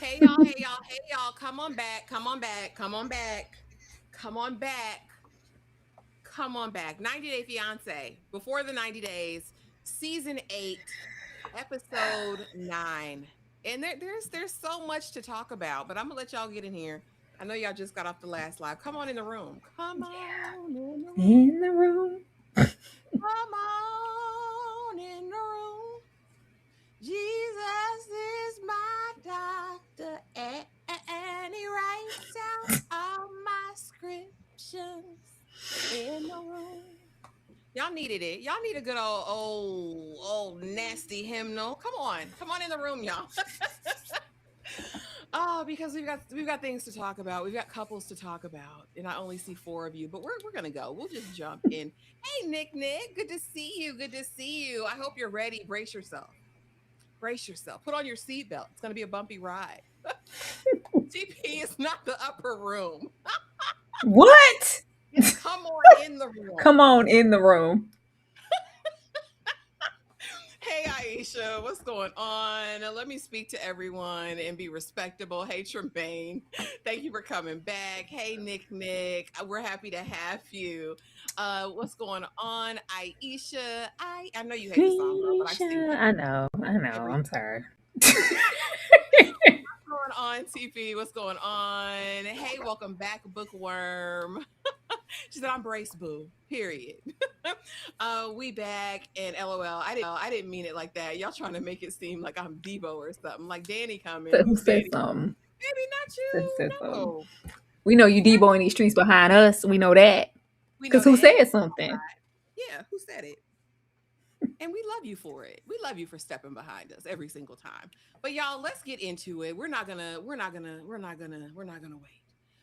Hey y'all, hey y'all, hey y'all. Come on back, come on back, come on back, come on back, come on back. 90 Day Fiance, before the 90 days, season 8, episode 9. And there's so much to talk about, but I'm gonna let y'all get in here. I know y'all just got off the last live. Come on in the room. Come on in the room. In the room. Come on in the room. Jesus is my doctor, and he writes out all my scriptures in the room. Y'all needed it. Y'all need a good old nasty hymnal. Come on in the room, y'all. Oh, because we've got things to talk about. We've got couples to talk about, and I only see 4 of you, but we're gonna go. We'll just jump in. Hey, Nick, good to see you. Good to see you. I hope you're ready. Brace yourself. Brace yourself. Put on your seatbelt. It's going to be a bumpy ride. TP is not the upper room. What? It's come on in the Come room. on in the room. Hey, Aisha, what's going on? Let me speak to everyone and be respectable. Hey, Tremaine, thank you for coming back. Hey, Nick, we're happy to have you. What's going on, Aisha? I know you hate the song, girl, but I sing Keisha. it I know. every I'm tired. going on, TP? What's going on? Hey, welcome back, Bookworm. She said, "I'm Brace Boo." Period. We back and LOL. I didn't mean it like that. Y'all trying to make it seem like I'm Debo or something. Like Danny coming. Who Who's said Danny? something? Baby, not Who you. said something? No, We know you not Debo in these streets behind us. We know that. we know Because who that. said something? Yeah, who said it? And we love you for it. We love you for stepping behind us every single time. But y'all, let's get into it. We're not gonna wait.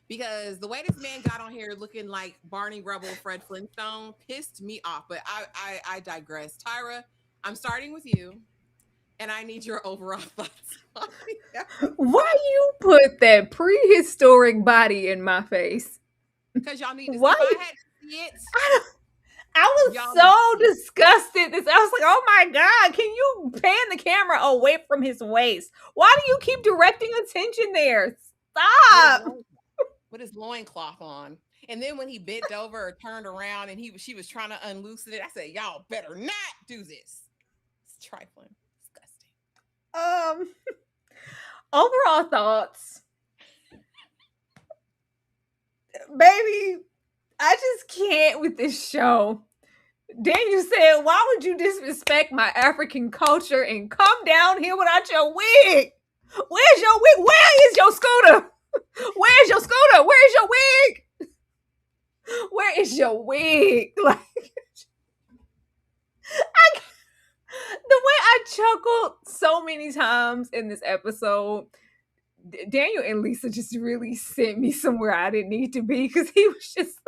Because the way this man got on here looking like Barney Rubble, Fred Flintstone, pissed me off. But I digress. Tyra, I'm starting with you, and I need your overall thoughts on the Why episode. you put that prehistoric body in my face? Because y'all need to, Why? if I had to see it, I, I was y'all need to so see it. disgusted. I was like, oh my God, can you pan the camera away from his waist? Why do you keep directing attention there? With his Stop. loincloth on. And then when he bent over or turned around and she was trying to unloosen it, I said, "Y'all better not do this." It's trifling, disgusting. Um, Overall thoughts, baby, I just can't with this show. Daniel said, why would you disrespect my African culture and come down here without your wig? Where's your wig? Where is your scooter? Where's your scooter? Where's your wig? Where is your wig? Like, the way I chuckled so many times in this episode, Daniel and Lisa just really sent me somewhere I didn't need to be because he was just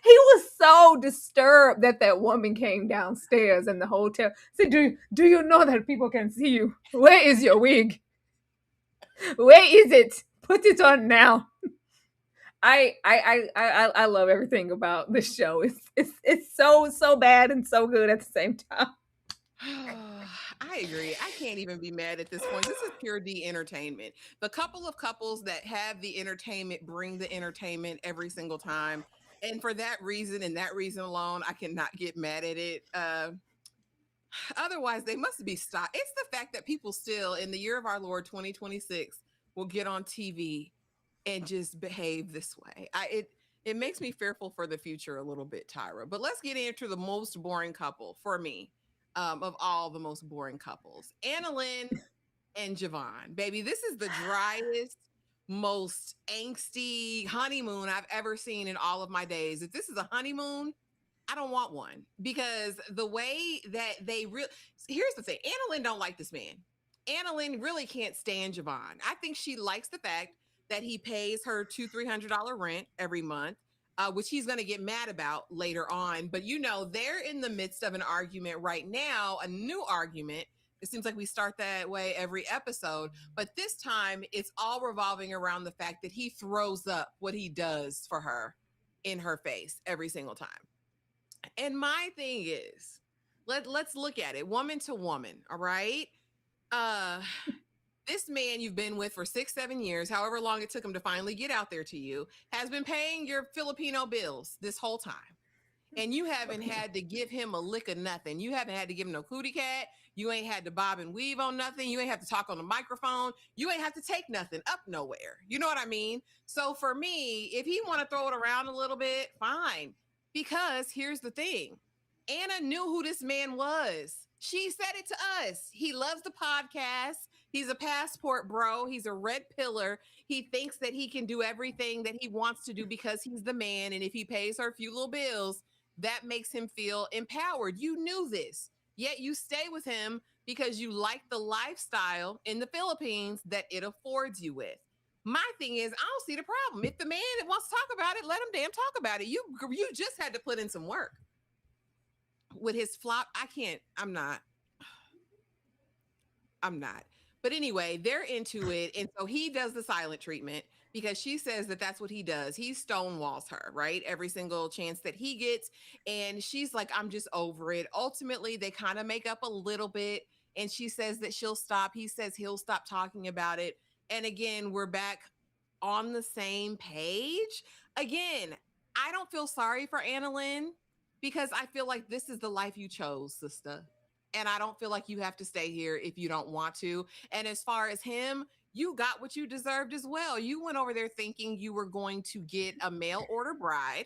he was so disturbed that that woman came downstairs in the hotel. Said, do you know that people can see you? Where is your wig? Where is it? Put it on now. I love everything about this show. It's so bad and so good at the same time. I agree. I can't even be mad at this point. This is pure D entertainment. The couple of couples that have the entertainment bring the entertainment every single time. And for that reason and that reason alone, I cannot get mad at it. Otherwise, they must be stopped. It's the fact that people still, in the year of our Lord 2026, will get on TV and just behave this way. It makes me fearful for the future a little bit, Tyra. But let's get into the most boring couple for me, of all the most boring couples, Annalyn and Javon. Baby, this is the driest, most angsty honeymoon I've ever seen in all of my days. If this is a honeymoon, I don't want one because the way that they really, here's the thing, Annalyn don't like this man. Annalyn really can't stand Javon. I think she likes the fact that he pays her $200-300 rent every month, which he's going to get mad about later on. But they're in the midst of an argument right now, a new argument. It seems like we start that way every episode, but this time it's all revolving around the fact that he throws up what he does for her in her face every single time. And my thing is, let's look at it woman to woman, all right? Uh This man you've been with for 6, 7 years, however long it took him to finally get out there to you, has been paying your Filipino bills this whole time. And you haven't had to give him a lick of nothing. You haven't had to give him no cootie cat. You ain't had to bob and weave on nothing. You ain't have to talk on the microphone. You ain't have to take nothing up nowhere. You know what I mean? So for me, if he want to throw it around a little bit, fine. Because here's the thing. Anna knew who this man was. She said it to us. He loves the podcast. He's a passport bro. He's a red pillar. He thinks that he can do everything that he wants to do because he's the man. And if he pays her a few little bills, that makes him feel empowered. You knew this, yet you stay with him because you like the lifestyle in the Philippines that it affords you with. My thing is, I don't see the problem. If the man wants to talk about it, let him damn talk about it. You just had to put in some work. With his flop, I can't. I'm not. I'm not. But anyway, they're into it. And so he does the silent treatment because she says that that's what he does. He stonewalls her, right? Every single chance that he gets. And she's like, I'm just over it. Ultimately, they kind of make up a little bit. And she says that she'll stop. He says he'll stop talking about it. And again, we're back on the same page. Again, I don't feel sorry for Annalyn because I feel like this is the life you chose, sister. And I don't feel like you have to stay here if you don't want to. And as far as him, you got what you deserved as well. You went over there thinking you were going to get a mail order bride.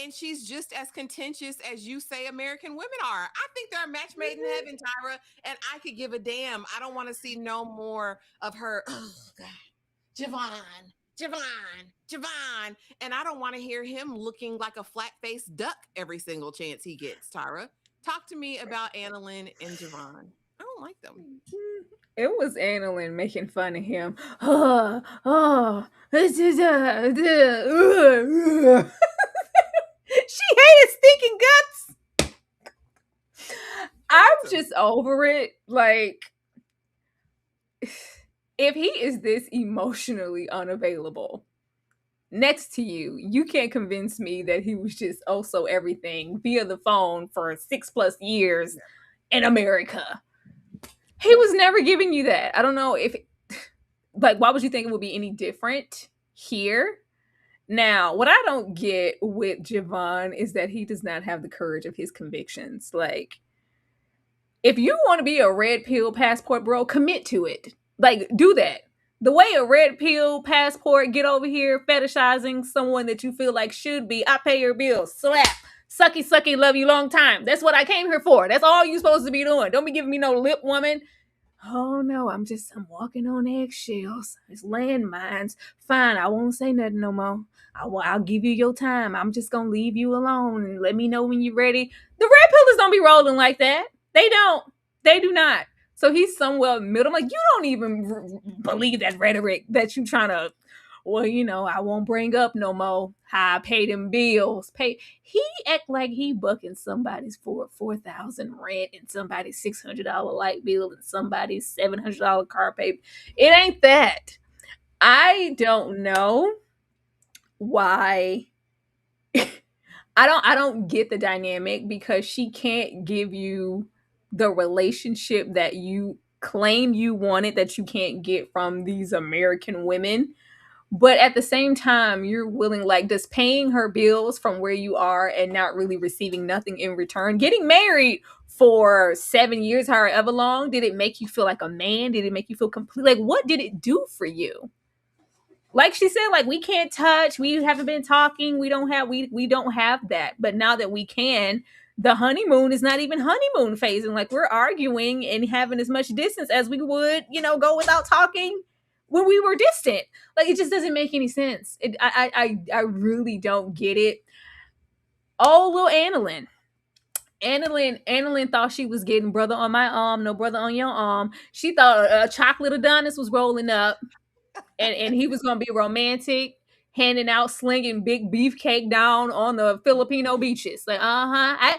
And she's just as contentious as you say American women are. I think they're a match made in heaven, Tyra. And I could give a damn. I don't want to see no more of her. Oh, God. Javon. And I don't want to hear him looking like a flat-faced duck every single chance he gets, Tyra. Talk to me about Annalyn and Javon. I don't like them. It was Annalyn making fun of him. She hated stinking guts. I'm just over it. Like, if he is this emotionally unavailable next to you, you can't convince me that he was just also everything via the phone for 6+ years in America. He was never giving you that. I don't know if, like, why would you think it would be any different here? Now, what I don't get with Javon is that he does not have the courage of his convictions. Like, if you want to be a red pill passport bro, commit to it. Like, do that. The way a red pill passport get over here fetishizing someone that you feel like should be, I pay your bills, slap, sucky, sucky, love you long time. That's what I came here for. That's all you supposed to be doing. Don't be giving me no lip, woman. Oh no, I'm walking on eggshells. It's landmines. Fine, I won't say nothing no more. I'll give you your time. I'm just gonna leave you alone and let me know when you're ready. The red pillars don't be rolling like that. They don't. They do not. So he's somewhere middle. I'm like, you don't even believe that rhetoric that you trying to. Well, I won't bring up no more how I pay them bills. He act like he bucking somebody's for 4,000 rent and somebody's $600 light bill and somebody's $700 car payment. It ain't that. I don't know why. I don't get the dynamic because she can't give you the relationship that you claim you wanted that you can't get from these American women. But at the same time, you're willing, like, does paying her bills from where you are and not really receiving nothing in return, getting married for 7 years, however long, did it make you feel like a man? Did it make you feel complete? Like, what did it do for you? Like she said, like, we can't touch, we haven't been talking, we don't have that. But now that we can, the honeymoon is not even honeymoon phasing. Like, we're arguing and having as much distance as we would, go without talking when we were distant. Like, it just doesn't make any sense. I really don't get it. Oh, little Annalyn thought she was getting brother on my arm, no brother on your arm. She thought a chocolate Adonis was rolling up, and he was gonna be romantic, handing out, slinging big beefcake down on the Filipino beaches. Like, I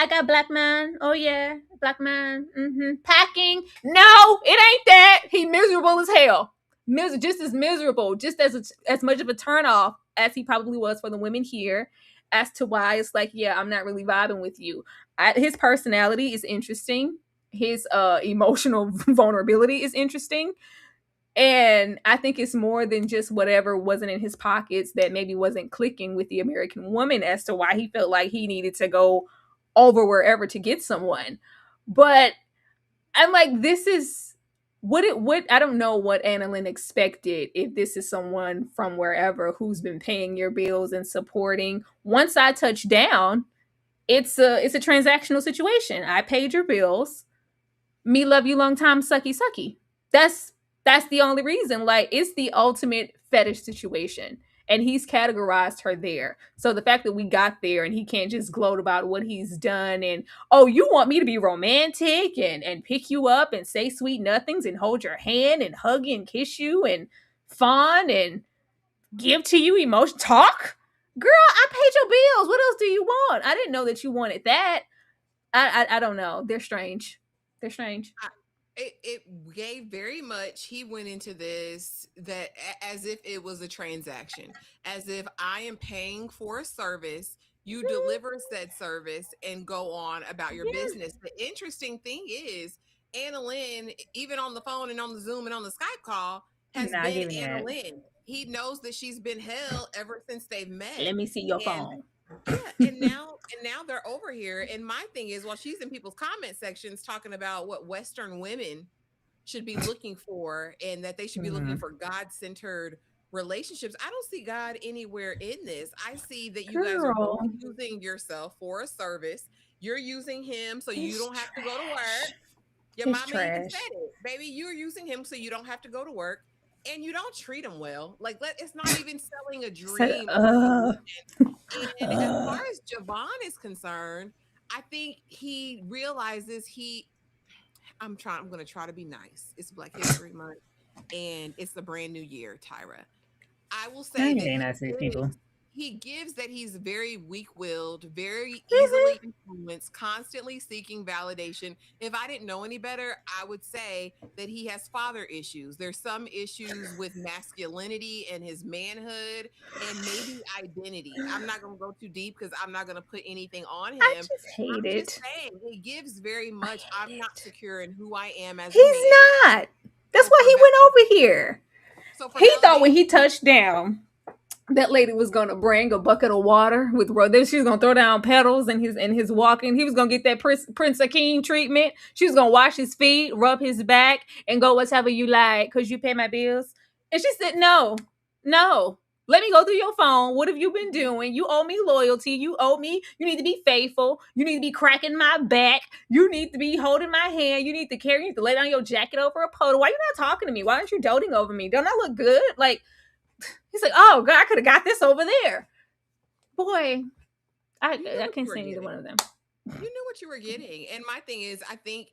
got black man. Oh yeah, black man. Packing. No, it ain't that. He miserable as hell. Just as miserable, just as much of a turnoff as he probably was for the women here, as to why it's like, yeah, I'm not really vibing with you. His personality is interesting. his emotional vulnerability is interesting. And I think it's more than just whatever wasn't in his pockets that maybe wasn't clicking with the American woman as to why he felt like he needed to go over wherever to get someone. But I'm like, this is what I don't know what Annalyn expected if this is someone from wherever who's been paying your bills and supporting. Once I touch down, it's a transactional situation. I paid your bills. Me love you long time, sucky sucky. That's that's the only reason. Like, it's the ultimate fetish situation. And he's categorized her there. So the fact that we got there and he can't just gloat about what he's done and, oh, you want me to be romantic and pick you up and say sweet nothings and hold your hand and hug you and kiss you and fawn and give to you emotion talk? Girl, I paid your bills. What else do you want? I didn't know that you wanted that. I don't know. They're strange. They're strange. It gave very much, he went into this that as if it was a transaction, as if I am paying for a service, you deliver said service and go on about your Yeah. business. The interesting thing is, Anna Lynn, even on the phone and on the Zoom and on the Skype call, has Not been giving Anna that. Lynn. He knows that she's been held ever since they've met. Let me see your And phone. yeah, and now they're over here. And my thing is, while she's in people's comment sections talking about what Western women should be looking for and that they should be looking Mm. for God-centered relationships, I don't see God anywhere in this. I see that you guys are both Girl, using yourself for a service. You're using him so you it's don't have to go to work. trash. Your It's mama even trash. said it, baby. You're using him so you don't have to go to work, and you don't treat him well. Like, it's not even selling a So, dream of a solution. And as far uh, as Javon is concerned, I think he realizes I'm going to try to be nice. It's Black History Month and it's a brand new year, Tyra. I will I say ain't that being nice to these people. he gives that he's very weak-willed, very Mhm. easily influenced, constantly seeking validation. If I didn't know any better, I would say that he has father issues. There's some issues with masculinity and his manhood and maybe identity. I'm not going to go too deep because I'm not going to put anything on I him. just hate I'm just it. saying he gives very I much, hate I'm not it. secure in who I am as a He's man. not. That's So why for he va- went over here. so for He thought when he validation, touched down, that lady was gonna bring a bucket of water with then she was gonna throw down petals in his walking. He was gonna get that Prince Akeem treatment. She was gonna wash his feet, rub his back, and go whatever you like because you pay my bills. And she said, "No, no. Let me go through your phone. What have you been doing? You owe me loyalty. You owe me. You need to be faithful. You need to be cracking my back. You need to be holding my hand. You need to carry. You need to lay down your jacket over a polo. Why are you not talking to me? Why aren't you doting over me? Don't I look good? Like." He's like, oh God, I could have got this over there. Boy, you knew I what you can't were stand either getting. one of them. You knew what you were getting. And my thing is, I think,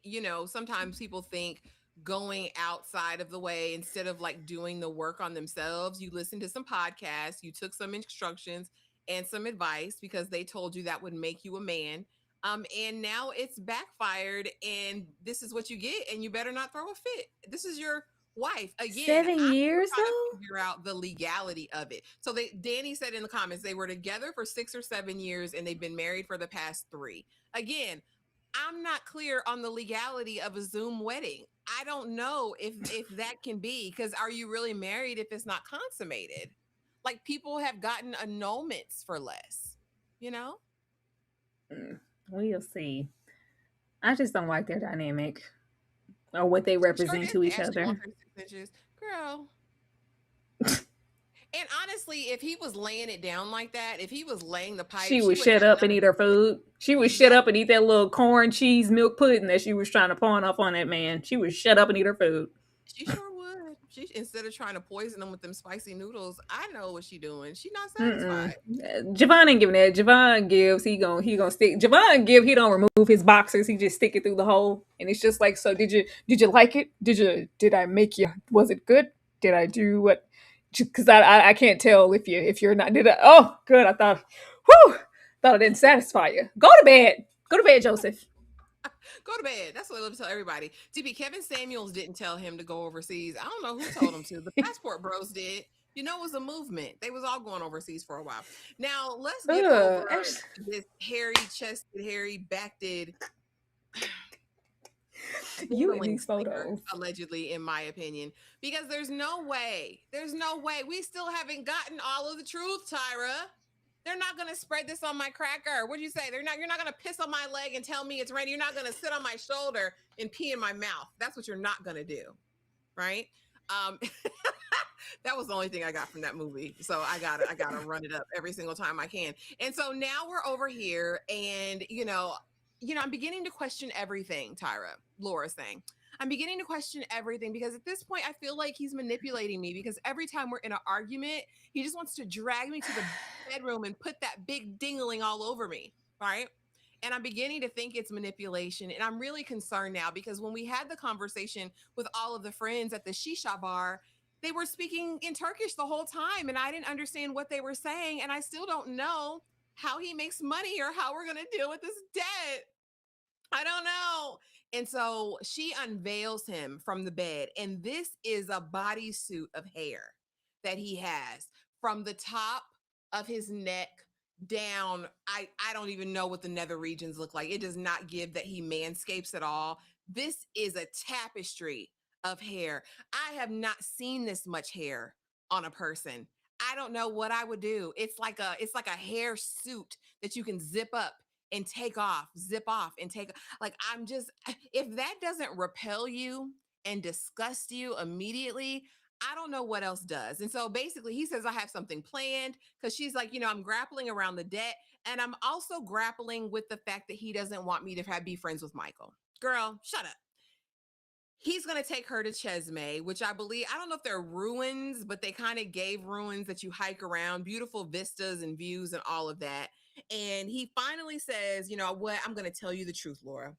sometimes people think going outside of the way instead of like doing the work on themselves, you listen to some podcasts, you took some instructions and some advice because they told you that would make you a man. And now it's backfired, and this is what you get, and you better not throw a fit. This is your wife. Again, I'm 7 years trying to though? figure out the legality of it. So Danny said in the comments they were together for 6 or 7 years and they've been married for the past 3. Again, I'm not clear on the legality of a Zoom wedding. I don't know if that can be, because are you really married if it's not consummated? Like, people have gotten annulments for less, you know? Mm, we'll see. I just don't like their dynamic or what they She sure represent did to say each Ashley other. wants her 6 inches. Girl. And honestly, if he was laying it down like that, if he was laying the pipe, She she would wouldn't shut have up none and of eat her this. food. She would shut up and Exactly. eat that little corn, cheese, milk pudding that she was trying to pawn off on that man. She would shut up and eat her food. She sure would. She, instead of trying to poison them with them spicy noodles, I know what she doing. She not Mm-mm. satisfied. Javon ain't giving that. Javon gives. He gonna stick. Javon give. He don't remove his boxers. He just stick it through the hole, and it's just like. So did you like it? Did I make you? Was it good? Did I do what? Because I can't tell if you're not. Did I? Oh, good. I thought. Whew. Thought it didn't satisfy you. Go to bed. Go to bed, Joseph. Go to bed. That's what I love to tell everybody. TB, Kevin Samuels didn't tell him to go overseas. I don't know who told him to. The passport bros did. It was a movement. They was all going overseas for a while. Now let's get over Ash- this hairy chested, hairy backed You in Handling these sticker, photos. allegedly, in my opinion, because there's no way we still haven't gotten all of the truth, Tyra. They're not going to spread this on my cracker. What'd you say? You're not going to piss on my leg and tell me it's ready. You're not going to sit on my shoulder and pee in my mouth. That's what you're not going to do. Right. Um, that was the only thing I got from that movie. So I gotta run it up every single time I can. And so now we're over here, and I'm beginning to question everything, Tyra. Laura's saying. I'm beginning to question everything because at this point I feel like he's manipulating me because every time we're in an argument, he just wants to drag me to the bedroom and put that big dingling all over me, right? And I'm beginning to think it's manipulation. And I'm really concerned now because when we had the conversation with all of the friends at the shisha bar, they were speaking in Turkish the whole time. And I didn't understand what they were saying. And I still don't know how he makes money or how we're going to deal with this debt. I don't know. And so she unveils him from the bed. And this is a bodysuit of hair that he has from the top of his neck down. I don't even know what the nether regions look like. It does not give that he manscapes at all. This is a tapestry of hair. I have not seen this much hair on a person. I don't know what I would do. It's like a hair suit that you can zip up and take off, zip off and take. Like, I'm just, if that doesn't repel you and disgust you immediately, I don't know what else does. And so basically, he says, I have something planned because she's like, I'm grappling around the debt. And I'm also grappling with the fact that he doesn't want me to be friends with Michael. Girl, shut up. He's going to take her to Chesme, which I believe, I don't know if they're ruins, but they kind of gave ruins that you hike around, beautiful vistas and views and all of that. And he finally says, you know what, I'm going to tell you the truth, Laura.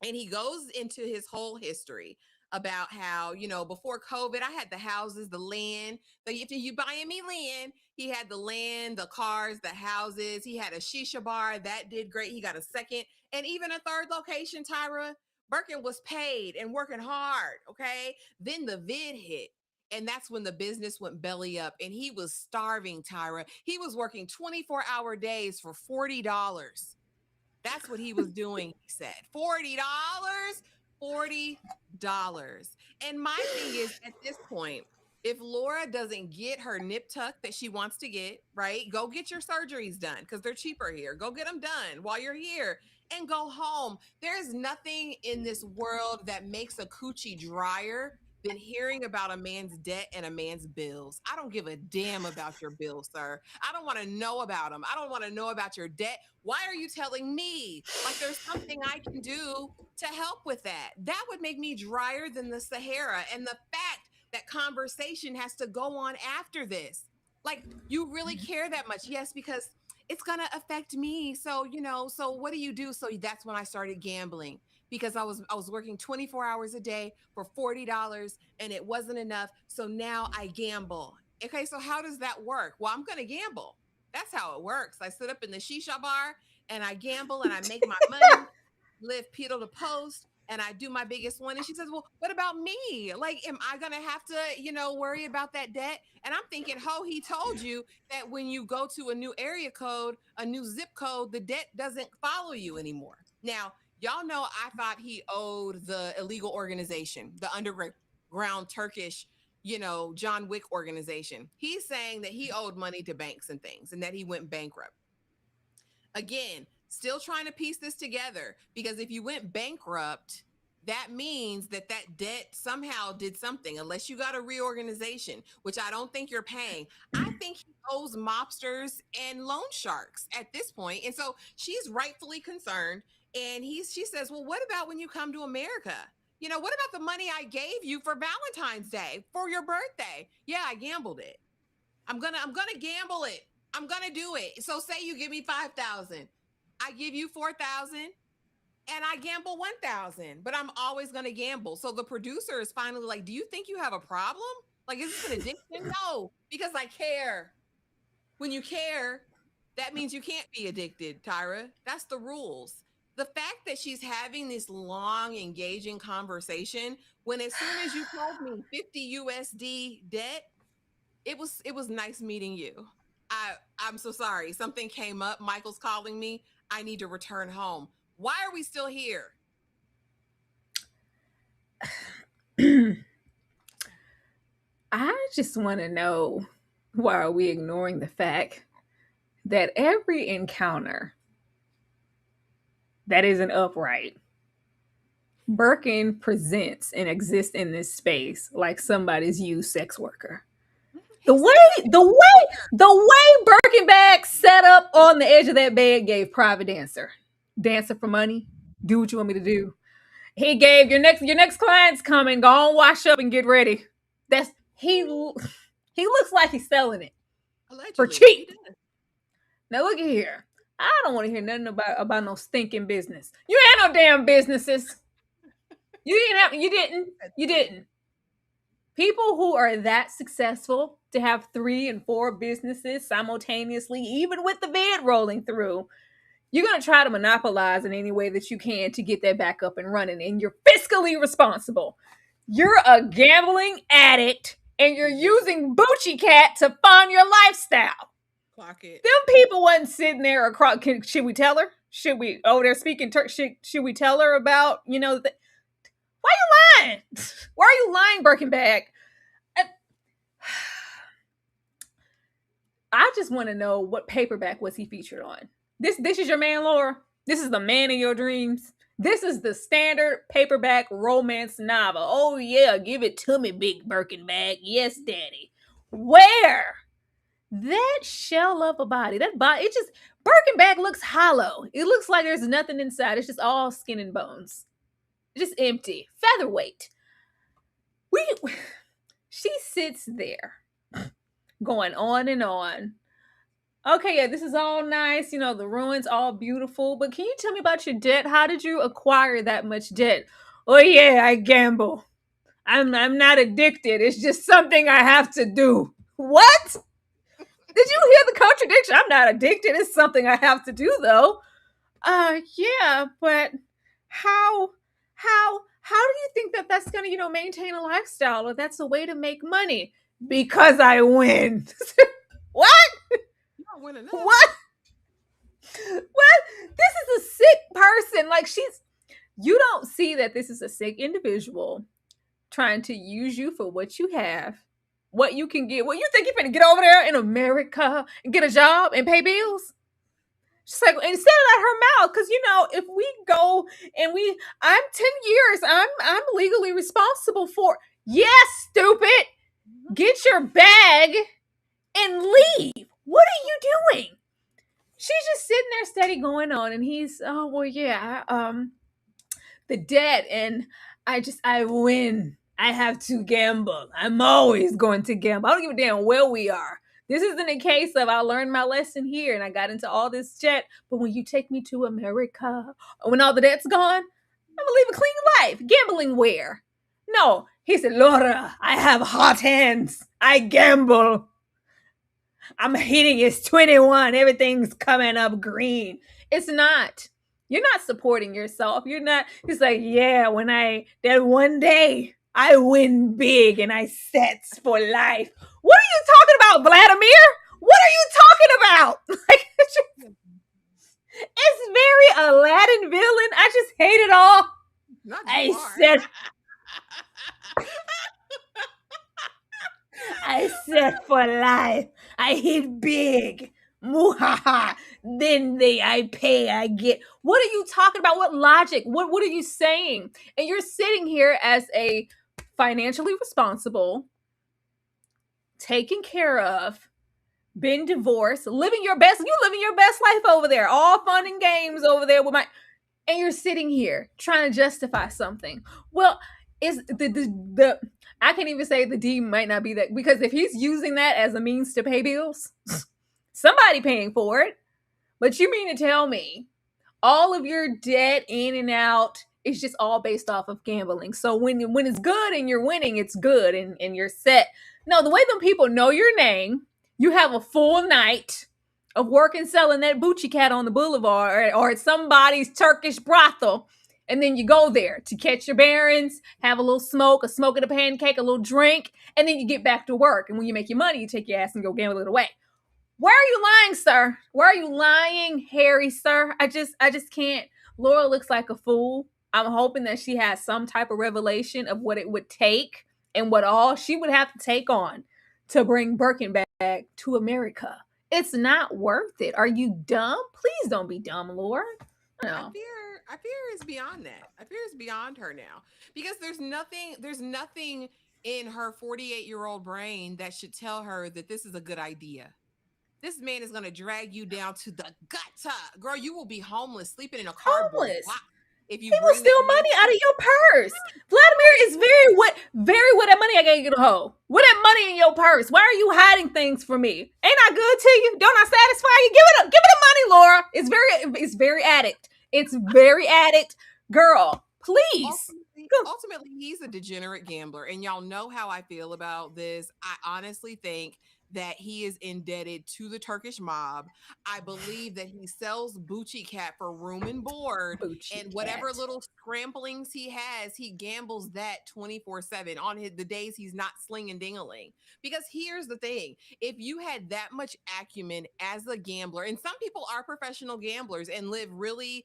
And he goes into his whole history about how, before COVID, I had the houses, the land. But if you buying me land, he had the land, the cars, the houses. He had a shisha bar that did great. He got a second and even a third location, Tyra. Birkin was paid and working hard. Okay. Then the vid hit. And that's when the business went belly up and he was starving, Tyra. He was working 24-hour days for $40. That's what he was doing, he said. $40? $40. And my thing is, at this point, if Laura doesn't get her nip tuck that she wants to get, right? Go get your surgeries done because they're cheaper here. Go get them done while you're here and go home. There's nothing in this world that makes a coochie drier than hearing about a man's debt and a man's bills. I don't give a damn about your bills, sir. I don't want to know about them. I don't want to know about your debt. Why are you telling me? Like there's something I can do to help with that. That would make me drier than the Sahara. And the fact that conversation has to go on after this. Like, you really care that much? Yes, because it's going to affect me. So, so what do you do? So that's when I started gambling because I was working 24 hours a day for $40 and it wasn't enough. So now I gamble. Okay, so how does that work? Well, I'm going to gamble. That's how it works. I sit up in the shisha bar and I gamble and I make my money, live pedal to post, and I do my biggest one. And she says, well, what about me? Like, am I going to have to, worry about that debt? And I'm thinking, he told you that when you go to a new area code, a new zip code, the debt doesn't follow you anymore. Now, y'all know I thought he owed the illegal organization, the underground Turkish John Wick organization. He's saying that he owed money to banks and things and that he went bankrupt. Again, still trying to piece this together because if you went bankrupt, that means that debt somehow did something, unless you got a reorganization, which I don't think you're paying. I think he owes mobsters and loan sharks at this point. And so she's rightfully concerned. And she says, well, what about when you come to America? What about the money I gave you for Valentine's Day for your birthday? Yeah, I gambled it. I'm gonna gamble it. I'm gonna do it. So say you give me 5,000, I give you 4,000, and I gamble 1,000. But I'm always gonna gamble. So the producer is finally like, "Do you think you have a problem? Like, is this an addiction?" No, because I care. When you care, that means you can't be addicted, Tyra. That's the rules. The fact that she's having this long, engaging conversation when as soon as you told me 50 USD debt, it was nice meeting you. I'm so sorry. Something came up. Michael's calling me. I need to return home. Why are we still here? I just want to know, why are we ignoring the fact that every encounter that isn't upright, Birkin presents and exists in this space like somebody's used sex worker. The He's way, not the way, the way Birkenback set up on the edge of that bed gave private dancer for money. Do what you want me to do. He gave your next client's coming. Go on, wash up and get ready. That's he. He looks like he's selling it for allegedly. He cheap. does. Now look at here. I don't want to hear nothing about no stinking business. You ain't no damn businesses. You didn't have. You didn't. You didn't. People who are that successful to have 3 and 4 businesses simultaneously, even with the vid rolling through, you're going to try to monopolize in any way that you can to get that back up and running. And you're fiscally responsible. You're a gambling addict and you're using Boochie Cat to fund your lifestyle. Clock it. Them people wasn't sitting there across. Should we tell her? Should we? Oh, they're speaking Turkish. Should we tell her about, why are you lying? Why are you lying, Birkenbag? I just want to know, what paperback was he featured on? This is your man, Laura. This is the man of your dreams. This is the standard paperback romance novel. Oh yeah, give it to me, big Birkenbag. Yes, daddy. Where? That shell of a body. That body, it just, Birkenbag looks hollow. It looks like there's nothing inside. It's just all skin and bones. Just empty. Featherweight. She sits there going on and on. Okay, yeah, this is all nice. The ruins all beautiful. But can you tell me about your debt? How did you acquire that much debt? Oh yeah, I gamble. I'm not addicted. It's just something I have to do. What? Did you hear the contradiction? I'm not addicted. It's something I have to do though. Yeah, but how do you think that that's going to, maintain a lifestyle, or that's a way to make money? Because I win. What? You don't win enough. What? What? This is a sick person. Like, you don't see that this is a sick individual trying to use you for what you have, what you can get. What, you think you're going to get over there in America and get a job and pay bills? She's like, and said it out her mouth, because if we go and I'm 10 years, I'm legally responsible for. Yes, stupid. Get your bag and leave. What are you doing? She's just sitting there steady going on, and he's, oh well, yeah, the debt, and I win. I have to gamble. I'm always going to gamble. I don't give a damn where we are. This isn't a case of I learned my lesson here and I got into all this debt, but when you take me to America, when all the debt's gone, I'm gonna live a clean life. Gambling where? No. He said, Laura, I have hot hands. I gamble. I'm hitting, it's 21. Everything's coming up green. It's not. You're not supporting yourself. You're not. It's like, yeah, that one day I win big and I set for life. What are you talking about, Vladimir? What are you talking about? Like, it's very Aladdin villain. I just hate it all. I said for life. I hit big. Muhaha. Then I pay, I get. What are you talking about? What logic? What are you saying? And you're sitting here as a financially responsible, taken care of, been divorced, living your best life over there, all fun and games over there and you're sitting here trying to justify something. Well, is the I can't even say the D might not be that, because if he's using that as a means to pay bills, somebody paying for it. But you mean to tell me all of your debt in and out is just all based off of gambling? So when it's good and you're winning, it's good and you're set. No, the way them people know your name, you have a full night of working selling that Boochie Cat on the boulevard or at somebody's Turkish brothel. And then you go there to catch your bearings, have a little smoke, a smoke and a pancake, a little drink, and then you get back to work. And when you make your money, you take your ass and go gamble it away. Why are you lying, sir? Why are you lying, Harry, sir? I just can't. Laura looks like a fool. I'm hoping that she has some type of revelation of what it would take and what all she would have to take on to bring Birkin back to America. It's not worth it. Are you dumb? Please don't be dumb, Laura. I No. fear I fear it's beyond that. I fear it's beyond her now because there's nothing in her 48-year-old brain that should tell her that this is a good idea. This man is going to drag you down to the gutter. Girl, you will be homeless, sleeping in a cardboard Homeless. box if you He will bring that steal man money out of back. your purse. Vladimir is very what that money I gave you to hold. What that money in your purse? Why are you hiding things from me? Ain't I good to you? Don't I satisfy you? Give it up. Give me the money, Laura. It's very addict. It's very addict. Girl, please. Ultimately, he's a degenerate gambler, and y'all know how I feel about this. I honestly think that he is indebted to the Turkish mob. I believe that he sells Bucci Cat for room and board, Bucci and whatever cat. little scramblings he has, he gambles that 24/7 on the days he's not slinging dingaling. Because here's the thing: if you had that much acumen as a gambler, and some people are professional gamblers and live really,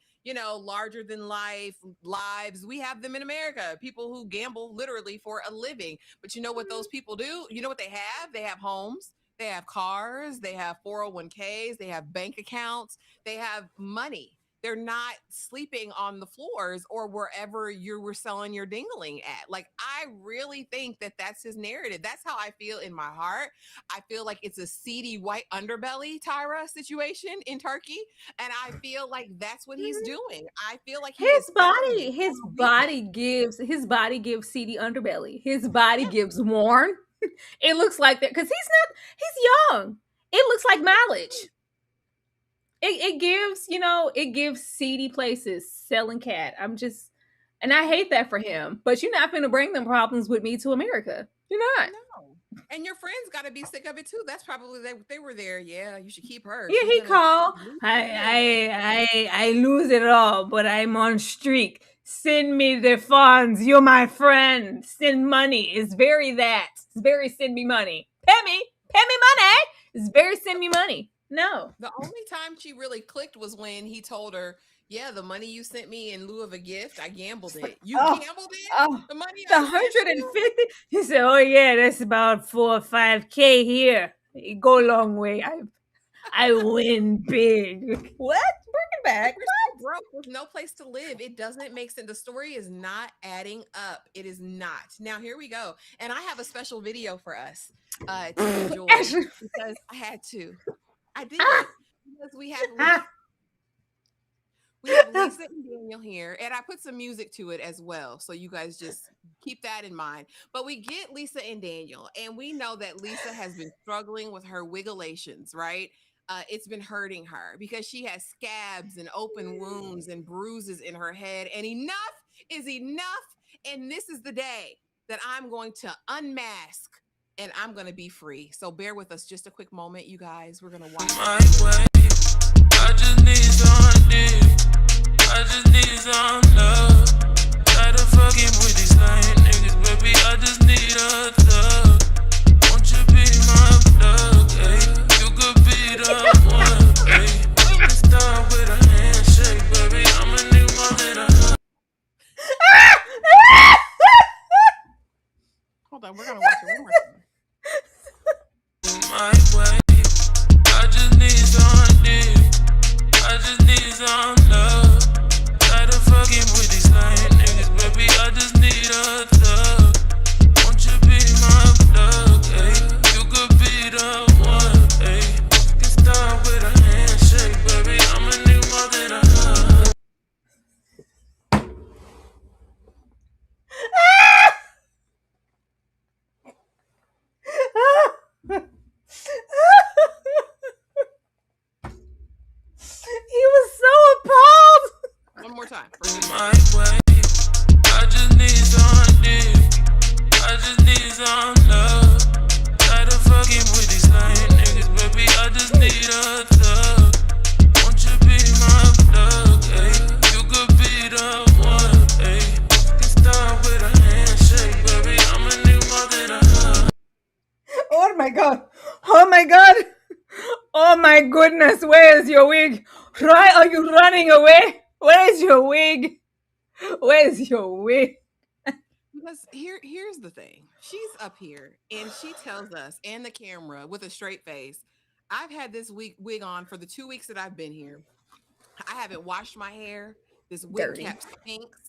larger than life lives. We have them in America, people who gamble literally for a living. But you know what those people do? You know what they have? They have homes, they have cars, they have 401ks, they have bank accounts, they have money. They're not sleeping on the floors or wherever you were selling your dingling at. Like, I really think that that's his narrative. That's how I feel in my heart. I feel like it's a seedy white underbelly Tyra situation in Turkey. And I feel like that's what he's doing. I feel like he is selling it His for a body reason. gives seedy underbelly. His body Yeah. gives worn. It looks like that because he's young. It looks like mileage. It gives, it gives seedy places selling cat. And I hate that for him. But you're not gonna bring them problems with me to America. You're not. No. And your friends got to be sick of it too. That's probably they were there. Yeah, you should keep her. Yeah, She's he gonna called. lose her head. I lose it all, but I'm on streak. Send me the funds. You're my friend. Send money. It's very that. It's very send me money. Pay me money. It's very send me money. No. The only time she really clicked was when he told her, "Yeah, the money you sent me in lieu of a gift, I gambled it. You Oh, gambled it? oh, The money the I sent you?" 150. He said, "Oh yeah, that's about 4 or 5K here. It go a long way. I win big." What? Bring it If back. you're so broke with no place to live, it doesn't make sense. The story is not adding up. It is not. Now here we go, and I have a special video for us to enjoy Ashley. because I had to. I did Ah, because ah. we have Lisa and Daniel here, and I put some music to it as well. So you guys just keep that in mind. But we get Lisa and Daniel, and we know that Lisa has been struggling with her wiggulations, right? It's been hurting her because she has scabs and open wounds and bruises in her head. And enough is enough. And this is the day that I'm going to unmask and I'm going to be free. So bear with us just a quick moment, you guys. We're going to watch. My way. I just need some dick. I just need some love. Tired of fucking with these lying niggas, baby. I just need a thug. Won't you be my plug, ayy? You could be the one, ayy. We can start with a handshake, baby. I'ma need more than a hug. Hold on, we're going to watch it one more time. My way. I just need some dick. I just need some love. Tired of fucking with these lying niggas, baby. I just need a thug. Won't you be my plug, ayy? You could be the one, ayy. We can start with a handshake, baby. I'ma need more than a hug. He was so appalled. One more time. My way. I just need some dick. I just need some love. Tired of fucking with these lying niggas, baby. I just need a thug. Won't you be my plug, ayy? You could be the one, ayy. We can start with a handshake, baby. I'ma need more than a hug. Oh my god. Oh my god. Oh my goodness. Where is your wig? Why are you running away? Where is your wig? Where's your wig? Because here's the thing. She's up here and she tells us and the camera with a straight face, I've had this wig on for the 2 weeks that I've been here. I haven't washed my hair. This wig Dirty. cap stinks.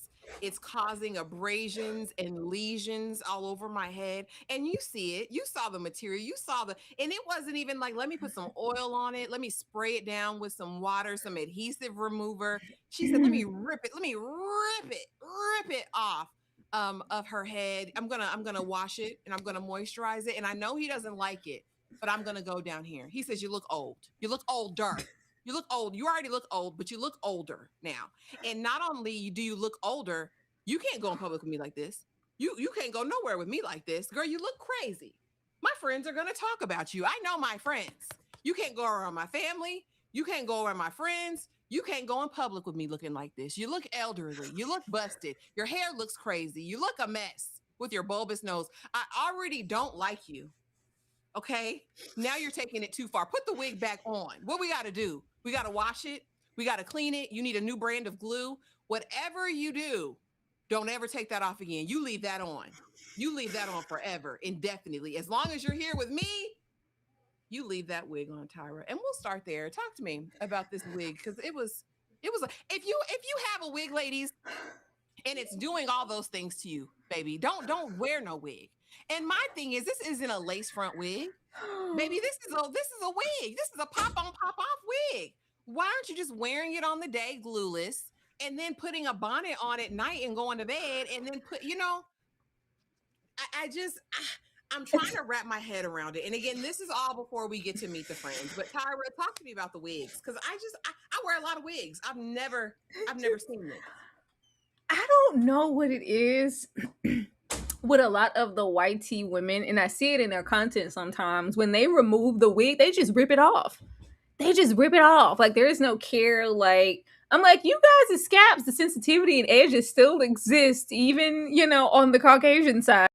It's causing abrasions and lesions all over my head. And you see it. You saw the material. You saw and it wasn't even like, let me put some oil on it. Let me spray it down with some water, some adhesive remover. She said, let me rip it. Let me rip it off of her head. I'm gonna wash it and I'm gonna moisturize it. And I know he doesn't like it, but I'm gonna go down here. He says, you look old. You look older. You look old. You already look old, but you look older now. And not only do you look older, you can't go in public with me like this. You can't go nowhere with me like this. Girl, you look crazy. My friends are gonna talk about you. I know my friends. You can't go around my family. You can't go around my friends. You can't go in public with me looking like this. You look elderly. You look busted. Your hair looks crazy. You look a mess with your bulbous nose. I already don't like you. Okay. Now you're taking it too far. Put the wig back on. What we got to do? We got to wash it. We got to clean it. You need a new brand of glue. Whatever you do, don't ever take that off again. You leave that on. You leave that on forever, indefinitely. As long as you're here with me, you leave that wig on, Tyra. And we'll start there. Talk to me about this wig because if you have a wig, ladies, and it's doing all those things to you, baby, don't wear no wig. And my thing is, this isn't a lace front wig, baby. This is a wig. This is a pop on, pop off wig. Why aren't you just wearing it on the day, glueless, and then putting a bonnet on at night and going to bed, and then I'm trying to wrap my head around it. And again, this is all before we get to meet the friends. But Tyra, talk to me about the wigs because I wear a lot of wigs. I've never seen this. I don't know what it is with a lot of the white tea women, and I see it in their content sometimes. When they remove the wig, they just rip it off. They just rip it off. Like there is no care. Like I'm like, you guys' scabs, the sensitivity and edges still exist, even on the Caucasian side.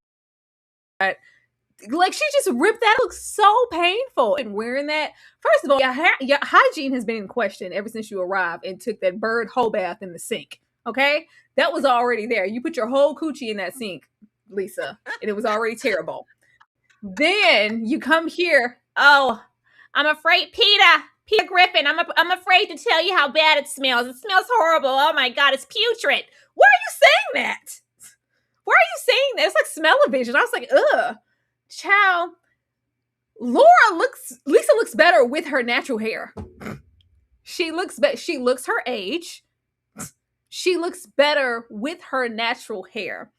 Like she just ripped that. It looks so painful. And wearing that, first of all, your hygiene has been in question ever since you arrived and took that bird whole bath in the sink. Okay, that was already there. You put your whole coochie in that sink, Lisa, and it was already terrible. Then you come here. Oh, I'm afraid, Peter Griffin. I'm afraid to tell you how bad it smells. It smells horrible. Oh my God, it's putrid. Why are you saying that? Why are you saying that? It's like smell-o-vision. I was like, ugh. Child, Lisa looks better with her natural hair. She looks her age. She looks better with her natural hair.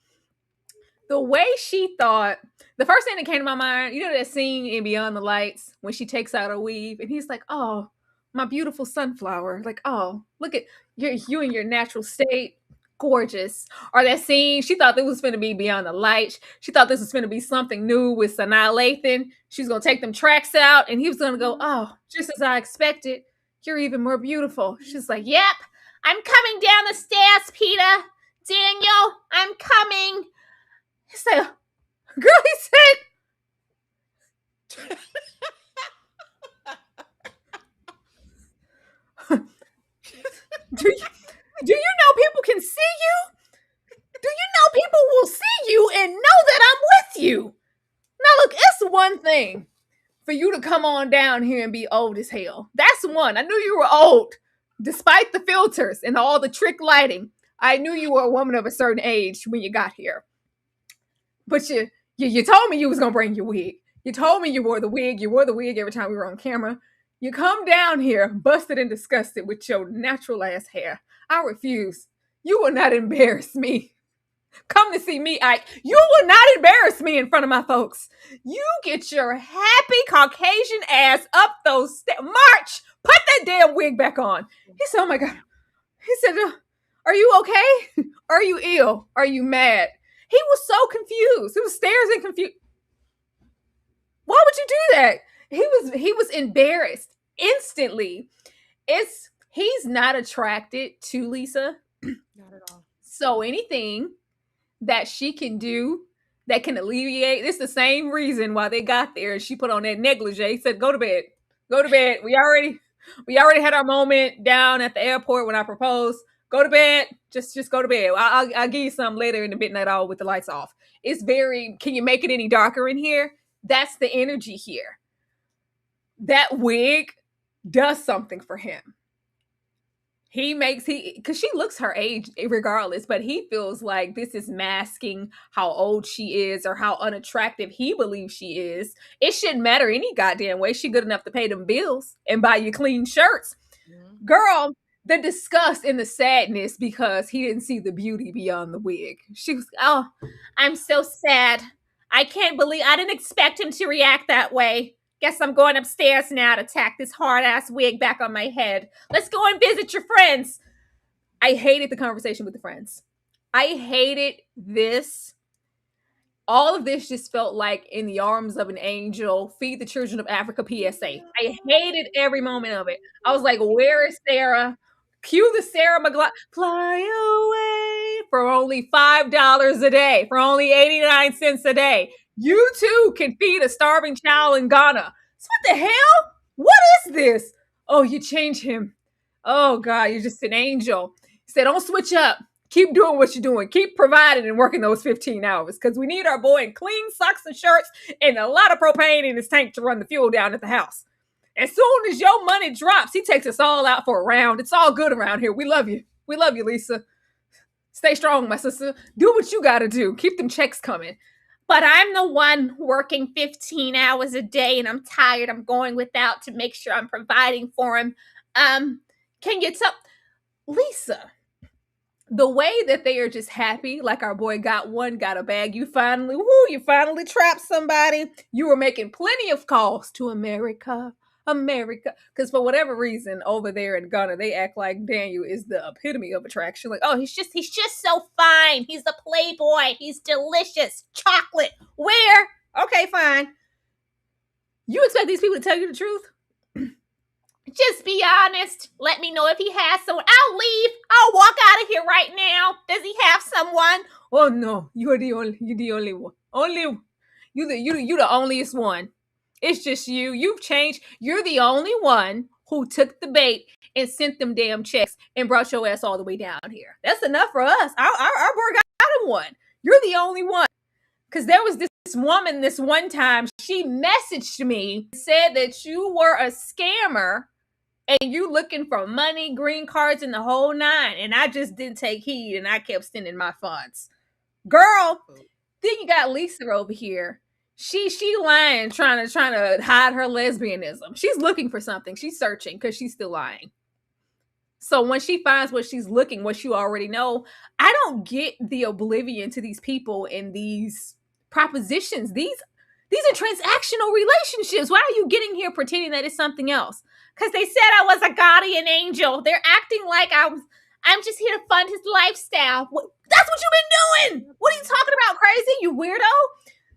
The way she thought, the first thing that came to my mind, that scene in Beyond the Lights when she takes out her weave and he's like, oh, my beautiful sunflower. Like, oh, look at you in your natural state. Gorgeous. Or that scene, she thought this was going to be Beyond the Lights. She thought this was going to be something new with Sanaa Lathan. She was going to take them tracks out and he was going to go, oh, just as I expected. You're even more beautiful. She's like, yep, I'm coming down the stairs, Peter. Daniel, I'm coming. He said, girl, he said, do you know people can see you? Do you know people will see you and know that I'm with you? Now look, it's one thing for you to come on down here and be old as hell. That's one. I knew you were old. Despite the filters and all the trick lighting, I knew you were a woman of a certain age when you got here. But you told me you was going to bring your wig. You told me you wore the wig. You wore the wig every time we were on camera. You come down here busted and disgusted with your natural ass hair. I refuse. You will not embarrass me. Come to see me, Ike. You will not embarrass me in front of my folks. You get your happy Caucasian ass up those steps. March! Put that damn wig back on. He said, oh my God. He said, are you okay? Are you ill? Are you mad? He was so confused. He was stares and confused. Why would you do that? He was embarrassed instantly. He's not attracted to Lisa. Not at all. So anything that she can do that can alleviate, this is the same reason why they got there. She put on that negligee, said, go to bed. Go to bed. We already had our moment down at the airport when I proposed. Go to bed. Just go to bed. I'll give you some later in the midnight hour with the lights off. It's very. Can you make it any darker in here? That's the energy here. That wig does something for him. Because she looks her age regardless, but he feels like this is masking how old she is or how unattractive he believes she is. It shouldn't matter any goddamn way. She good enough to pay them bills and buy you clean shirts. Mhm. Girl, the disgust and the sadness because he didn't see the beauty beyond the wig. She was, oh, I'm so sad. I can't believe I didn't expect him to react that way. Guess I'm going upstairs now to tack this hard ass wig back on my head. Let's go and visit your friends. I hated the conversation with the friends. I hated this. All of this just felt like in the arms of an angel, feed the children of Africa PSA. I hated every moment of it. I was like, where is Sarah? Cue the Sarah McLachlan. Fly away for only $5 a day, for only 89 cents a day. You too can feed a starving child in Ghana. So what the hell? What is this? Oh, you change him. Oh God, you're just an angel. He said, don't switch up. Keep doing what you're doing. Keep providing and working those 15 hours because we need our boy in clean socks and shirts and a lot of propane in his tank to run the fuel down at the house. As soon as your money drops, he takes us all out for a round. It's all good around here. We love you. We love you, Lisa. Stay strong, my sister. Do what you got to do. Keep them checks coming. But I'm the one working 15 hours a day and I'm tired. I'm going without to make sure I'm providing for him. Can you tell Lisa? The way that they are just happy, like our boy got a bag. You finally trapped somebody. You were making plenty of calls to America. Because for whatever reason, over there in Ghana, they act like Daniel is the epitome of attraction. Like, oh, he's just so fine. He's a playboy. He's delicious. Chocolate. Where? Okay, fine. You expect these people to tell you the truth? Just be honest. Let me know if he has someone. I'll leave. I'll walk out of here right now. Does he have someone? Oh no, you're the only one. You the onlyest one. It's just you. You've changed. You're the only one who took the bait and sent them damn checks and brought your ass all the way down here. That's enough for us. Our boy got him one. You're the only one. Because there was this woman this one time, she messaged me, said that you were a scammer and you looking for money, green cards, and the whole nine. And I just didn't take heed and I kept sending my funds. Girl, then you got Lisa over here. She lying, trying to hide her lesbianism. She's looking for something. She's searching because she's still lying. So when she finds what she's looking, what you already know, I don't get the oblivion to these people and these propositions. These are transactional relationships. Why are you getting here pretending that it's something else? Because they said I was a guardian angel. They're acting like I'm just here to fund his lifestyle. That's what you've been doing. What are you talking about, crazy? You weirdo.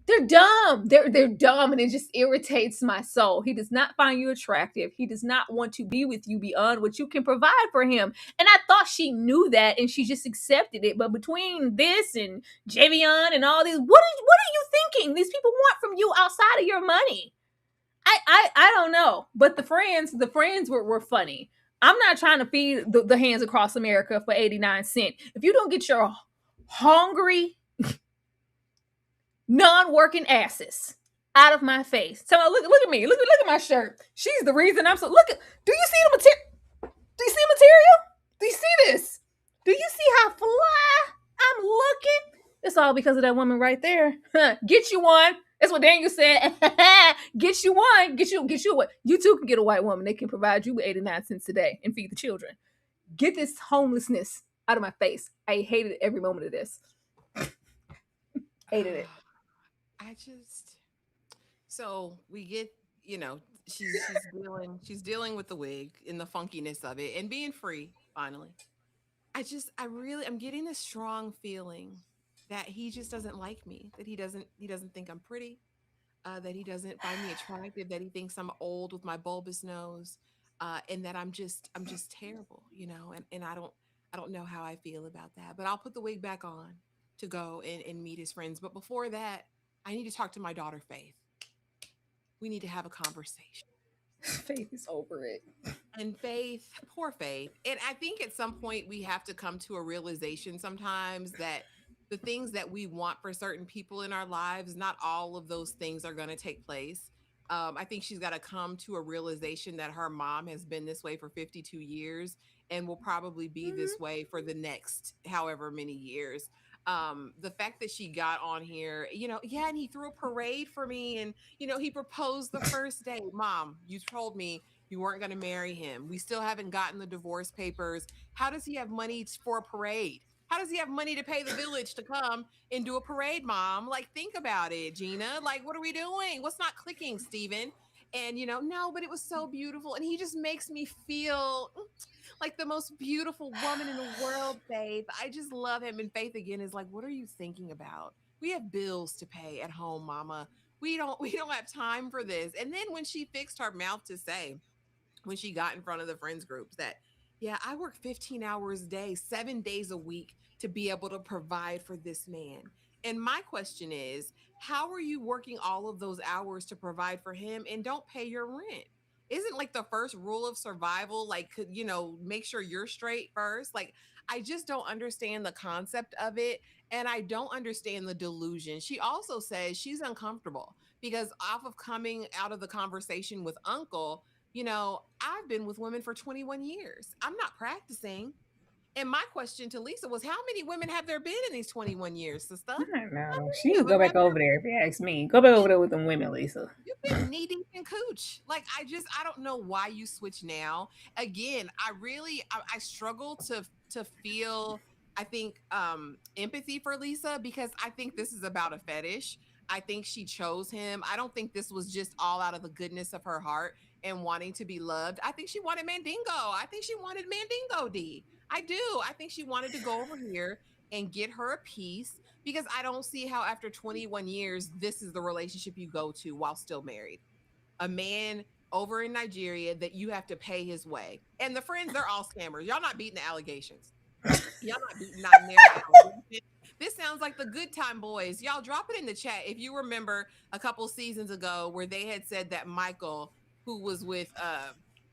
They're dumb. They're dumb, and it just irritates my soul. He does not find you attractive. He does not want to be with you beyond what you can provide for him. And I thought she knew that, and she just accepted it. But between this and Javion and all these, what are you thinking? These people want from you outside of your money. I don't know. But the friends were funny. I'm not trying to feed the hands across America for 89 cents. If you don't get your hungry, non-working asses out of my face. So look at me. Look at my shirt. She's the reason I'm so. Look at. Do you see the material? Do you see material? Do you see this? Do you see how fly I'm looking? It's all because of that woman right there. Get you one. That's what Daniel said. Get you one. Get you one. You too can get a white woman. They can provide you with 89 cents a day and feed the children. Get this homelessness out of my face. I hated every moment of this. Hated it. So we get, she's dealing with the wig and the funkiness of it and being free finally. I'm getting this strong feeling that he just doesn't like me, that he doesn't think I'm pretty, that he doesn't find me attractive, that he thinks I'm old with my bulbous nose, and that I'm just terrible, and I don't know how I feel about that. But I'll put the wig back on to go and meet his friends. But before that, I need to talk to my daughter, Faith. We need to have a conversation. Faith is over it. And Faith, poor Faith. And I think at some point we have to come to a realization sometimes that the things that we want for certain people in our lives, not all of those things are going to take place. I think she's got to come to a realization that her mom has been this way for 52 years and will probably be this way for the next however many years. The fact that she got on here, yeah, and he threw a parade for me, and he proposed the first day. Mom, you told me you weren't going to marry him. We still haven't gotten the divorce papers. How does he have money for a parade? How does he have money to pay the village to come and do a parade, Mom? Like, think about it, Gina. Like, what are we doing? What's not clicking, Steven? And, no, but it was so beautiful. And he just makes me feel like the most beautiful woman in the world, Faith. I just love him. And Faith again is like, what are you thinking about? We have bills to pay at home, Mama. We don't have time for this. And then when she fixed her mouth to say, when she got in front of the friends groups, that, yeah, I work 15 hours a day, 7 days a week to be able to provide for this man. And my question is, how are you working all of those hours to provide for him and don't pay your rent? Isn't like the first rule of survival, like, make sure you're straight first? Like, I just don't understand the concept of it. And I don't understand the delusion. She also says she's uncomfortable because off of coming out of the conversation with Uncle, I've been with women for 21 years. I'm not practicing. And my question to Lisa was, how many women have there been in these 21 years, sister? I don't How know. She many need to of go them back have there over there. If you ask me, go back over there with them women, Lisa. You've been knee deep in cooch. Like, I don't know why you switch now. Again, I struggle to feel, I think, empathy for Lisa, because I think this is about a fetish. I think she chose him. I don't think this was just all out of the goodness of her heart and wanting to be loved. I think she wanted Mandingo. I think she wanted Mandingo D. I do. I think she wanted to go over here and get her a piece, because I don't see how after 21 years this is the relationship you go to while still married. A man over in Nigeria that you have to pay his way. And the friends, they're all scammers. Y'all not beating the allegations. Y'all not beating not near the allegations. This sounds like the Good Time Boys. Y'all drop it in the chat if you remember a couple seasons ago where they had said that Michael, who was with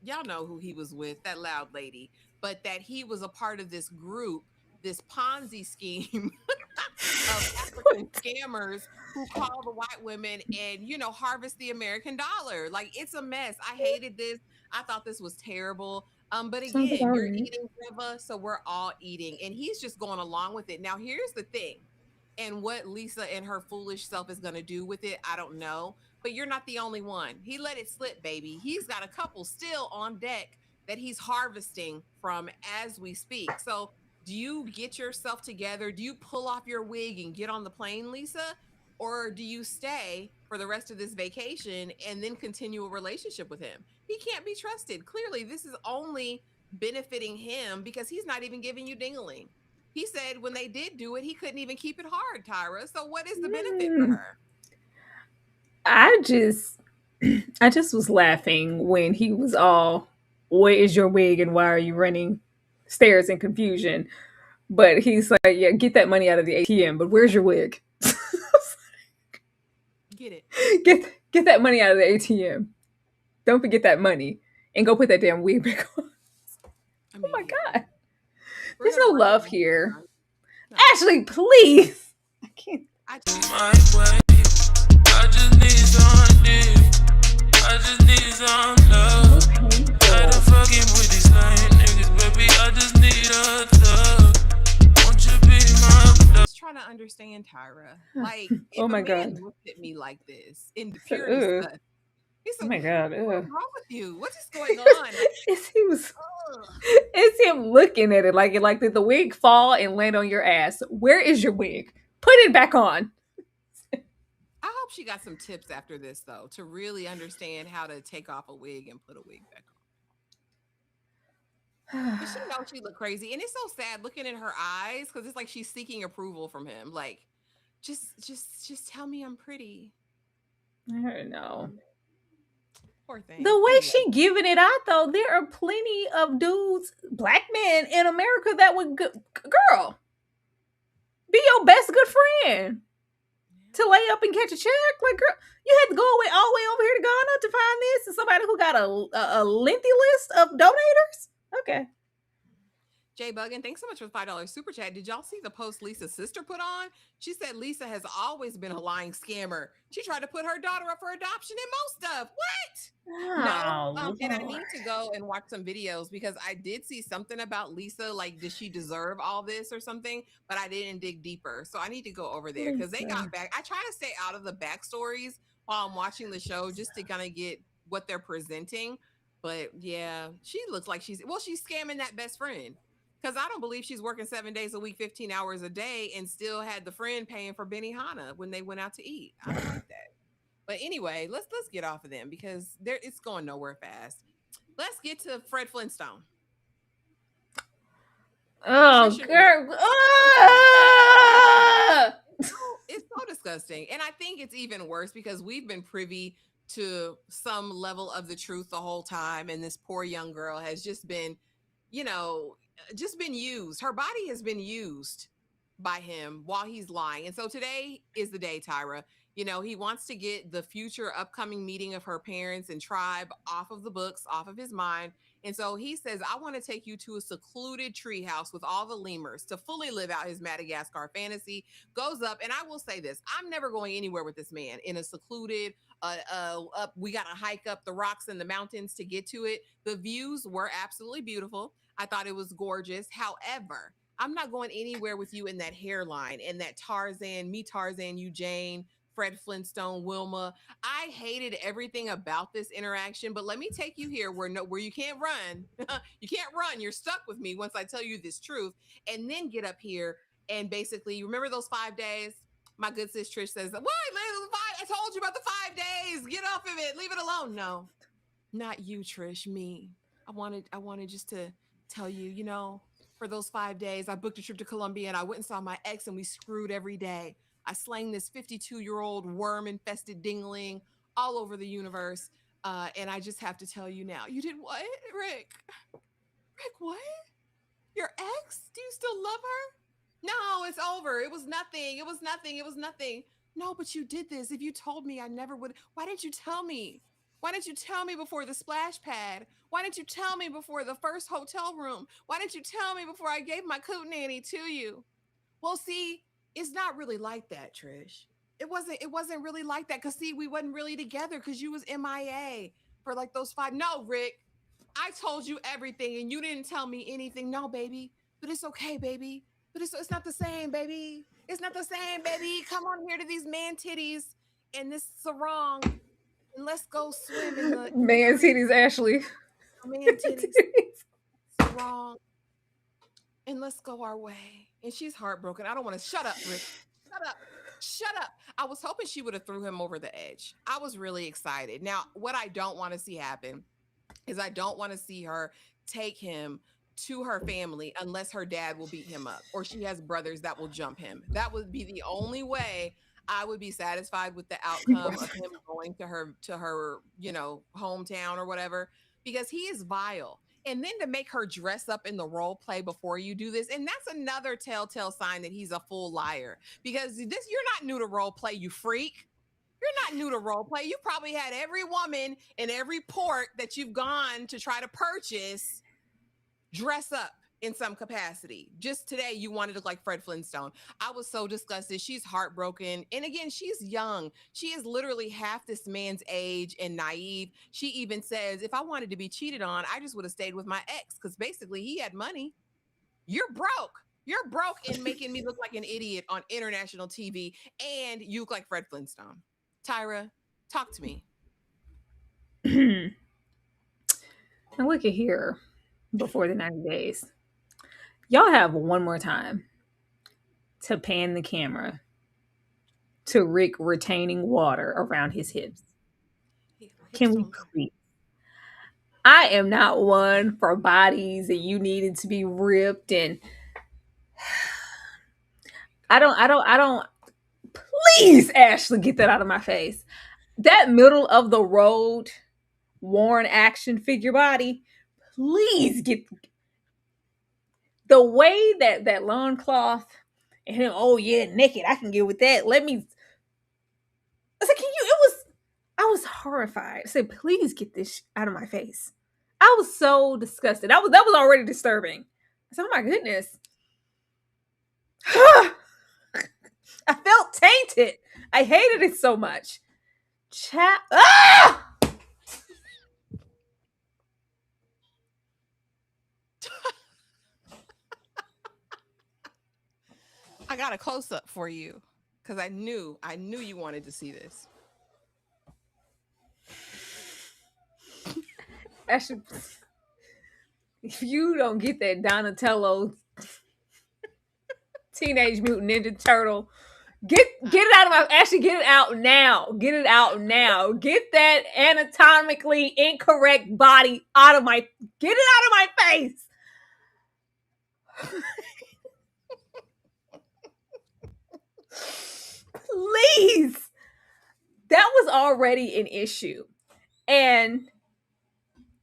y'all know who he was with, that loud lady, but that he was a part of this group, this Ponzi scheme of African scammers who call the white women and, harvest the American dollar. Like, it's a mess. I hated this. I thought this was terrible. But Sounds again, about you're right. eating, Riva, so we're all eating. And he's just going along with it. Now, here's the thing. And what Lisa and her foolish self is going to do with it, I don't know. But you're not the only one. He let it slip, baby. He's got a couple still on deck that he's harvesting from as we speak. So do you get yourself together? Do you pull off your wig and get on the plane, Lisa? Or do you stay for the rest of this vacation and then continue a relationship with him? He can't be trusted. Clearly, this is only benefiting him because he's not even giving you dingling. He said when they did do it, he couldn't even keep it hard, Tyra. So what is the benefit for her? I just, I just was laughing when he was all, "Where is your wig and why are you running stairs in confusion?" But he's like, "Yeah, get that money out of the ATM. But where's your wig? Get it. Get that money out of the ATM. Don't forget that money and go put that damn wig back on." I Oh mean, my god, we're there's gonna no run love it. here. No. Ashley, please. I can't. I My way. I just need some dick. I just need some love. Tired of fucking with these lying niggas, baby. I just need a thug. Won't you be my just trying to understand Tyra. Like, if Oh a my man god. looked at me like this in the So, pure disgust, he oh said, my god. "What's wrong with you? What is going on?" It's he was. Ugh. It's him looking at it like did the wig fall and land on your ass? Where is your wig? Put it back on. I hope she got some tips after this, though, to really understand how to take off a wig and put a wig back on. Because she knows she looked crazy. And it's so sad looking in her eyes because it's like she's seeking approval from him. Like, just tell me I'm pretty. I don't know. Poor thing. The way Anyway. she giving it out though, there are plenty of dudes, black men in America that would girl be your best good friend. to lay up and catch a check? Like, girl, you had to go away all the way over here to Ghana to find this, and somebody who got a lengthy list of donators. Okay. Jay Buggin, thanks so much for the $5 super chat. Did y'all see the post Lisa's sister put on? She said Lisa has always been a lying scammer. She tried to put her daughter up for adoption and most stuff. What? No. And I need to go and watch some videos because I did see something about Lisa. Like, does she deserve all this or something? But I didn't dig deeper. So I need to go over there because they got back. I try to stay out of the backstories while I'm watching the show just to kind of get what they're presenting. But yeah, she looks like she's scamming that best friend. Because I don't believe she's working 7 days a week, 15 hours a day, and still had the friend paying for Benihana when they went out to eat. I don't like that. But anyway, let's get off of them because it's going nowhere fast. Let's get to Fred Flintstone. Oh, girl. It's so disgusting. And I think it's even worse because we've been privy to some level of the truth the whole time. And this poor young girl has just been, just been used. Her body has been used by him while he's lying. And so today is the day, Tyra. He wants to get the future upcoming meeting of her parents and tribe off of the books, off of his mind. And so he says, I want to take you to a secluded treehouse with all the lemurs to fully live out his Madagascar fantasy. Goes up. And I will say this, I'm never going anywhere with this man in a secluded up. We got to hike up the rocks and the mountains to get to it. The views were absolutely beautiful. I thought it was gorgeous. However, I'm not going anywhere with you in that hairline and that Tarzan, you Jane, Fred Flintstone, Wilma. I hated everything about this interaction, but let me take you here where you can't run. You can't run. You're stuck with me once I tell you this truth, and then get up here and basically, you remember those 5 days? My good sis Trish says, "What? I told you about the 5 days. Get off of it. Leave it alone." No, not you, Trish. Me. I wanted just to tell you, for those 5 days, I booked a trip to Colombia and I went and saw my ex and we screwed every day. I slang this 52-year-old worm-infested dingling all over the universe. And I just have to tell you now, you did what, Rick? Rick, what? Your ex? Do you still love her? No, it's over. It was nothing. It was nothing. It was nothing. No, but you did this. If you told me, I never would. Why didn't you tell me? Why didn't you tell me before the splash pad? Why didn't you tell me before the first hotel room? Why didn't you tell me before I gave my coot nanny to you? Well, see, it's not really like that, Trish. It wasn't really like that because, see, we wasn't really together because you was MIA for like those 5. No, Rick, I told you everything and you didn't tell me anything. No, baby, but it's okay, baby. But it's not the same, baby. It's not the same, baby. Come on here to these man titties and this sarong. And let's go swim in the man titties, Ashley. Man titties. Sarong. And let's go our way. And she's heartbroken. I don't want to shut up, Rick. Shut up. I was hoping she would have threw him over the edge. I was really excited. Now, what I don't want to see happen is I don't want to see her take him to her family unless her dad will beat him up or she has brothers that will jump him. That would be the only way I would be satisfied with the outcome of him going to her, hometown or whatever, because he is vile. And then to make her dress up in the role play before you do this. And that's another telltale sign that he's a full liar, because you're not new to role play, you freak. You're not new to role play. You probably had every woman in every port that you've gone to try to purchase dress up in some capacity. Just today, you wanted to look like Fred Flintstone. I was so disgusted. She's heartbroken. And again, she's young. She is literally half this man's age and naive. She even says, if I wanted to be cheated on, I just would have stayed with my ex because basically he had money. You're broke. You're broke and making me look like an idiot on international TV, and you look like Fred Flintstone. Tyra, talk to me. Now look at here. Before the 90 days, y'all have one more time to pan the camera to Rick retaining water around his hips. Can we please? I am not one for bodies that you needed to be ripped, and I don't please, Ashley, get that out of my face. That middle of the road worn action figure body, please get the way that loincloth and him, oh yeah, naked, I can get with that. Let me I said, I was horrified. I said, please get this out of my face. I was so disgusted. That was already disturbing. I said, oh my goodness. I felt tainted. I hated it so much. Ah! I got a close up for you because I knew you wanted to see this. If you don't get that Donatello Teenage Mutant Ninja Turtle, get it out of my, Ashley, get it out now. Get it out now. Get that anatomically incorrect body out of my, get it out of my face. Please. That was already an issue. And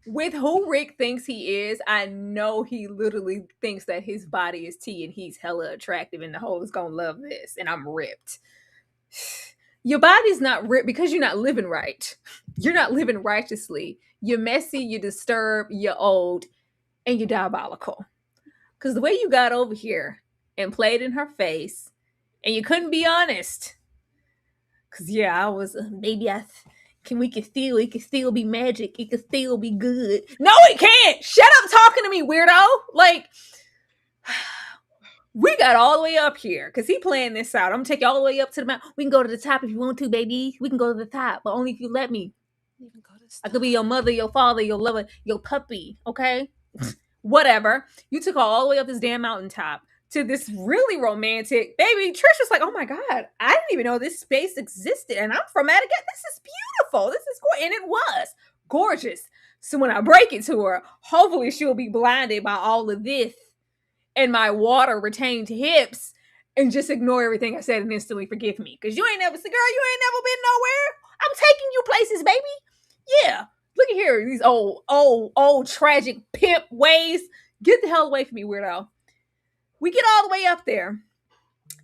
with who Rick thinks he is, I know he literally thinks that his body is T and he's hella attractive and the whole is gonna love this and I'm ripped. Your body's not ripped because you're not living right. You're not living righteously. You're messy, you're disturbed, you're old, and you're diabolical. Because the way you got over here and played in her face and you couldn't be honest. Because yeah, I was, maybe it can still be magic. It can still be good. No, it can't. Shut up talking to me, weirdo. Like, we got all the way up here because he playing this out. I'm gonna take you all the way up to the mountain. We can go to the top if you want to, baby. We can go to the top, but only if you let me. I could be your mother, your father, your lover, your puppy. Okay, whatever. You took her all the way up this damn mountaintop to this really romantic baby. Trish was like, oh my God, I didn't even know this space existed. And I'm from Madagascar. This is beautiful. This is gorgeous. And it was gorgeous. So when I break it to her, hopefully she'll be blinded by all of this and my water retained hips and just ignore everything I said and instantly forgive me. Because you ain't never said, girl, you ain't never been nowhere. I'm taking you places, baby. Yeah. Look at here. These old tragic pimp ways. Get the hell away from me, weirdo. We get all the way up there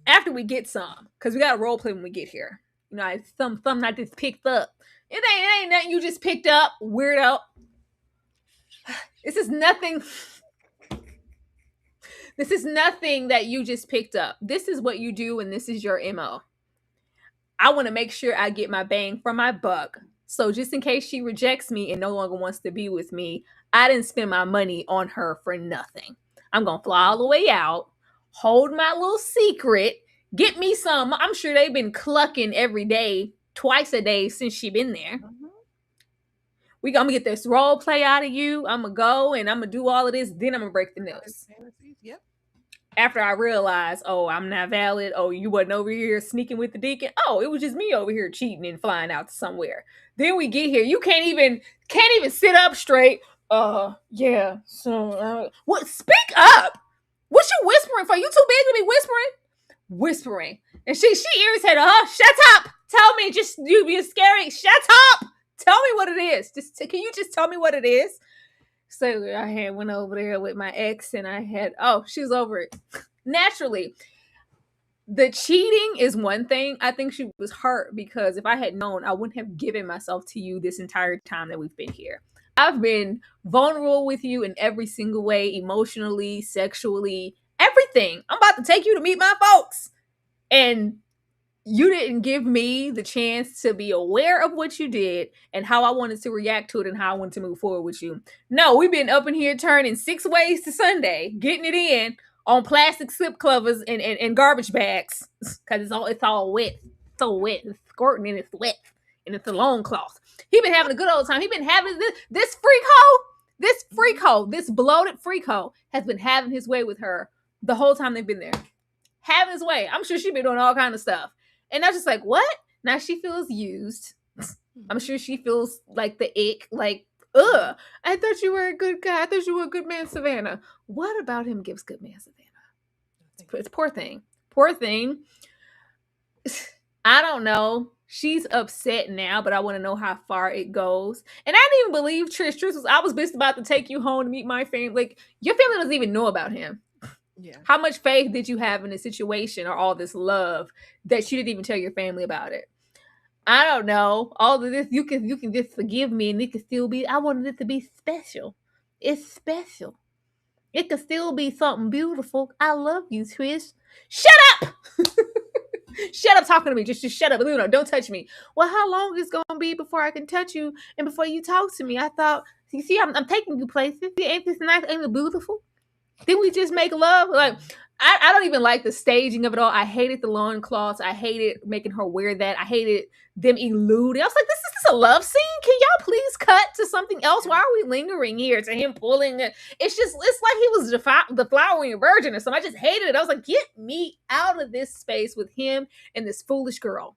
after we get some, because we got to role play when we get here. You know, something I just picked up. It ain't nothing you just picked up, weirdo. This is nothing. This is nothing that you just picked up. This is what you do, and this is your MO. I want to make sure I get my bang for my buck. So just in case she rejects me and no longer wants to be with me, I didn't spend my money on her for nothing. I'm going to fly all the way out, hold my little secret, get me some. I'm sure they've been clucking every day, twice a day since she been there. Mm-hmm. I'm going to get this role play out of you. I'm going to go and I'm going to do all of this. Then I'm going to break the news. Yep. After I realized, oh, I'm not valid. Oh, you wasn't over here sneaking with the deacon. Oh, it was just me over here cheating and flying out to somewhere. Then we get here. You can't even sit up straight. Yeah. So, what? Speak up. What you whispering for? You too big to be whispering. And she irritated. Shut up. Tell me. Just you being scary. Shut up. Tell me what it is. Can you just tell me what it is? So I went over there with my ex, and she was over it. Naturally, the cheating is one thing. I think she was hurt because if I had known, I wouldn't have given myself to you this entire time that we've been here. I've been vulnerable with you in every single way, emotionally, sexually, everything. I'm about to take you to meet my folks. And you didn't give me the chance to be aware of what you did and how I wanted to react to it and how I wanted to move forward with you. No, we've been up in here turning 6 ways to Sunday, getting it in on plastic slip covers and garbage bags because it's all wet. It's all wet. It's squirting and it's wet and it's a long cloth. He been having a good old time. He been having this freak hoe, this bloated freak hoe has been having his way with her the whole time they've been there. Having his way. I'm sure she's been doing all kind of stuff. And I was just like, what? Now she feels used. I'm sure she feels like the ick, like, ugh. I thought you were a good guy. I thought you were a good man, Savannah. What about him gives good man, Savannah? It's poor thing. Poor thing. I don't know. She's upset now, but I want to know how far it goes. And I didn't even believe Trish. I was just about to take you home to meet my family. Like, your family doesn't even know about him. Yeah. How much faith did you have in the situation or all this love that you didn't even tell your family about it? I don't know. All of this, you can just forgive me, and it can still be. I wanted it to be special. It's special. It could still be something beautiful. I love you, Trish. Shut up! Shut up talking to me. Just shut up. Don't touch me. Well, how long is it gonna be before I can touch you and before you talk to me? I thought, you see, I'm taking you places. Ain't this nice? Ain't it beautiful? Didn't we just make love? Like, I don't even like the staging of it all. I hated the loincloths. I hated making her wear that. I hated them eluding. I was like, this is a love scene? Can y'all please cut to something else? Why are we lingering here to him pulling it? It's like he was the flowering virgin or something. I just hated it. I was like, get me out of this space with him and this foolish girl.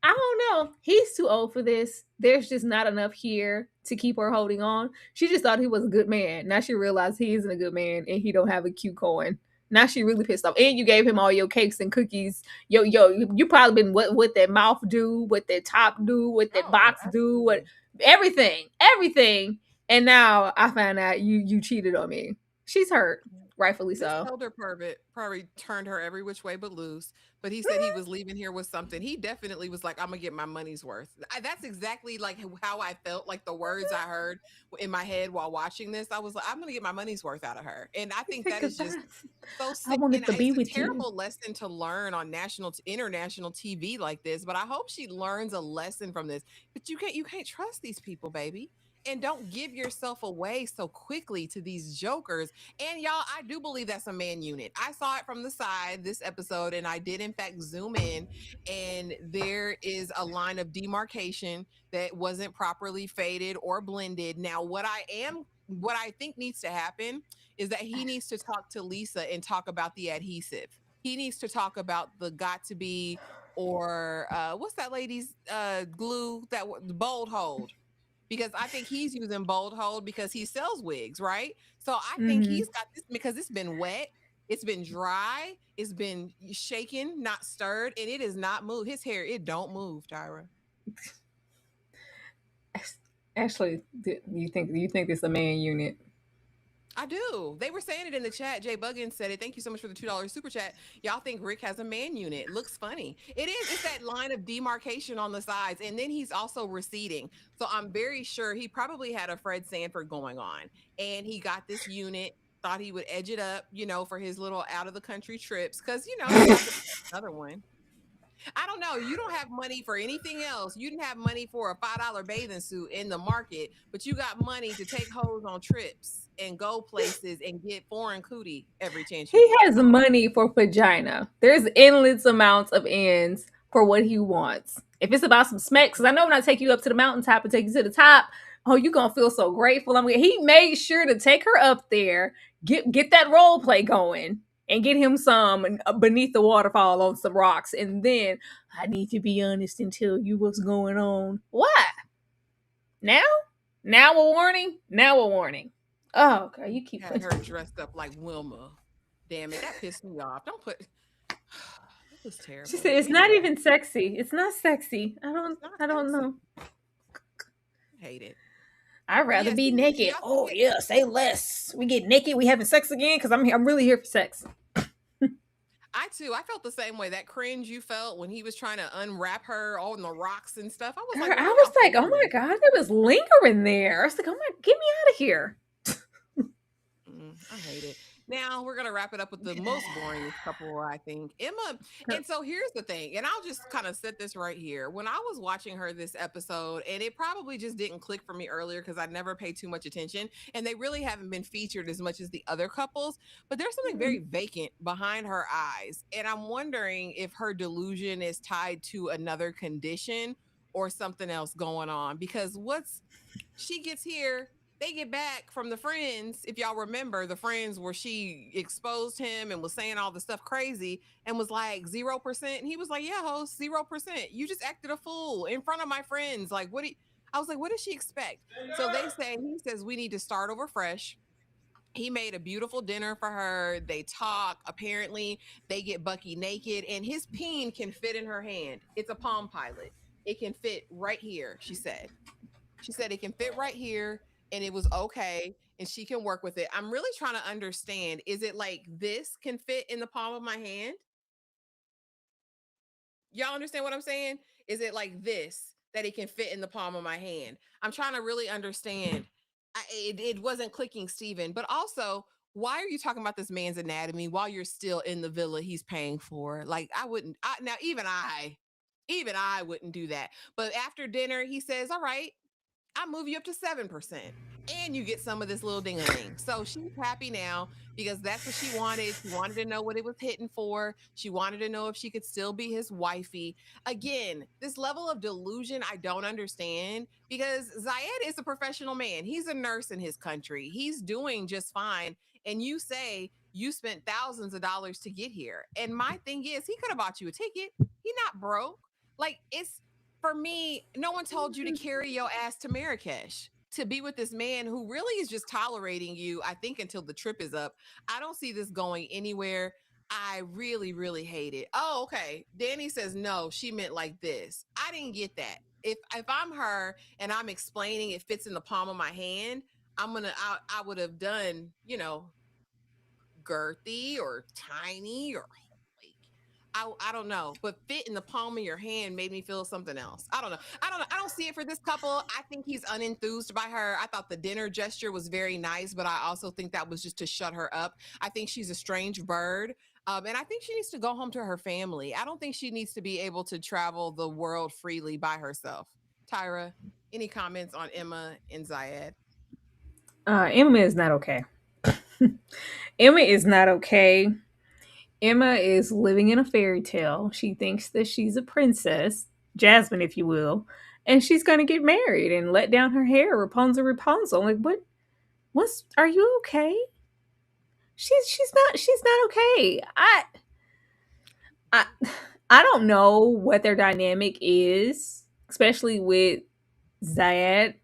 I don't know. He's too old for this. There's just not enough here to keep her holding on. She just thought he was a good man. Now she realized he isn't a good man and he don't have a cute coin. Now she really pissed off. And you gave him all your cakes and cookies. You probably been what that mouth do, what that top do, what that box do, what everything. And now I find out you cheated on me. She's hurt. Rightfully This so. elder pervert probably turned her every which way but loose. But he said he was leaving here with something. He definitely was like, "I'm gonna get my money's worth." That's exactly like how I felt. Like the words I heard in my head while watching this, I was like, "I'm gonna get my money's worth out of her." And I think that is just so I sick. wanted And to be it's a with you. terrible lesson to learn on international TV like this. But I hope she learns a lesson from this. But you can't trust these people, baby. And don't give yourself away so quickly to these jokers. And y'all, I do believe that's a man unit. I saw it from the side this episode, and I did in fact zoom in, and there is a line of demarcation that wasn't properly faded or blended. Now, what I think needs to happen is that he needs to talk to Lisa and talk about the adhesive. He needs to talk about the got to be, or what's that lady's glue, that bold hold, because I think he's using bold hold because he sells wigs, right? So I think Mhm. he's got this because it's been wet, it's been dry, it's been shaken, not stirred, and it is not moved. His hair, it don't move, Tyra. Ashley, you think it's a man unit? I do. They were saying it in the chat. Jay Buggins said it. Thank you so much for the $2 super chat. Y'all think Rick has a man unit. Looks funny. It is. It's that line of demarcation on the sides. And then he's also receding. So I'm very sure he probably had a Fred Sanford going on. And he got this unit, thought he would edge it up, for his little out of the country trips. Because, he's about to another one. I don't know. You don't have money for anything else. You didn't have money for a $5 bathing suit in the market, but you got money to take hoes on trips and go places and get foreign cootie every chance you He get. has money for vagina. There's endless amounts of ends for what he wants. If it's about some smacks, because I know when I take you up to the mountaintop and take you to the top, oh, you're gonna feel so grateful. He made sure to take her up there, get that role play going, and get him some beneath the waterfall on some rocks. And then I need to be honest and tell you what's going on. What? Now? Now a warning? Now a warning. Oh, God, you keep Had her dressed up like Wilma. Damn it, that pissed me off. Don't put. It was terrible. She said it's not even sexy. It's not sexy. I don't know. I hate it. I'd rather be naked. Oh yeah, say less. We get naked. We having sex again because I'm really here for sex. I too. I felt the same way. That cringe you felt when he was trying to unwrap her on the rocks and stuff. I was like, oh my God, there was lingering there. I was like, oh my, get me out of here. I hate it. Now we're gonna wrap it up with the most boring couple, I think. Emma. And so here's the thing, and I'll just kind of set this right here. When I was watching her this episode, and it probably just didn't click for me earlier because I never paid too much attention, and they really haven't been featured as much as the other couples. But there's something very vacant behind her eyes, and I'm wondering if her delusion is tied to another condition or something else going on. Because she gets here, they get back from the friends. If y'all remember the friends where she exposed him and was saying all the stuff crazy and was like 0%. And he was like, yeah, host, 0%. You just acted a fool in front of my friends. Like, I was like, what does she expect? So he says, we need to start over fresh. He made a beautiful dinner for her. They talk. Apparently, they get Bucky naked, and his peen can fit in her hand. It's a Palm Pilot. It can fit right here, she said. She said it can fit right here, and it was okay, and she can work with it. I'm really trying to understand, is it like this can fit in the palm of my hand? Y'all understand what I'm saying? Is it like this that it can fit in the palm of my hand? I'm trying to really understand. It wasn't clicking, Steven. But also, why are you talking about this man's anatomy while you're still in the villa he's paying for? Like, I wouldn't. Now, even I wouldn't do that. But after dinner, he says, "All right, I move you up to 7%. And you get some of this little ding-a-ling." So she's happy now because that's what she wanted. She wanted to know what it was hitting for. She wanted to know if she could still be his wifey. Again, this level of delusion, I don't understand because Zayed is a professional man. He's a nurse in his country. He's doing just fine. And you say you spent thousands of dollars to get here. And my thing is, he could have bought you a ticket. He not broke. Like, it's for me, no one told you to carry your ass to Marrakesh to be with this man who really is just tolerating you, I think, until the trip is up. I don't see this going anywhere. I really, really hate it. Oh, okay. Danny says, no, she meant like this. I didn't get that. If I'm her and I'm explaining it fits in the palm of my hand, I would have done, girthy or tiny or like I don't know, but fit in the palm of your hand made me feel something else. I don't know. I don't see it for this couple. I think he's unenthused by her. I thought the dinner gesture was very nice, but I also think that was just to shut her up. I think she's a strange bird. And I think she needs to go home to her family. I don't think she needs to be able to travel the world freely by herself. Tyra, any comments on Emma and Zayed? Emma is not okay. Emma is not okay. Emma is living in a fairy tale. She thinks that she's a princess, Jasmine, if you will, and she's gonna get married and let down her hair, Rapunzel, Rapunzel. Like, what? What's? Are you okay? She's not okay. I I don't know what their dynamic is, especially with Zayed.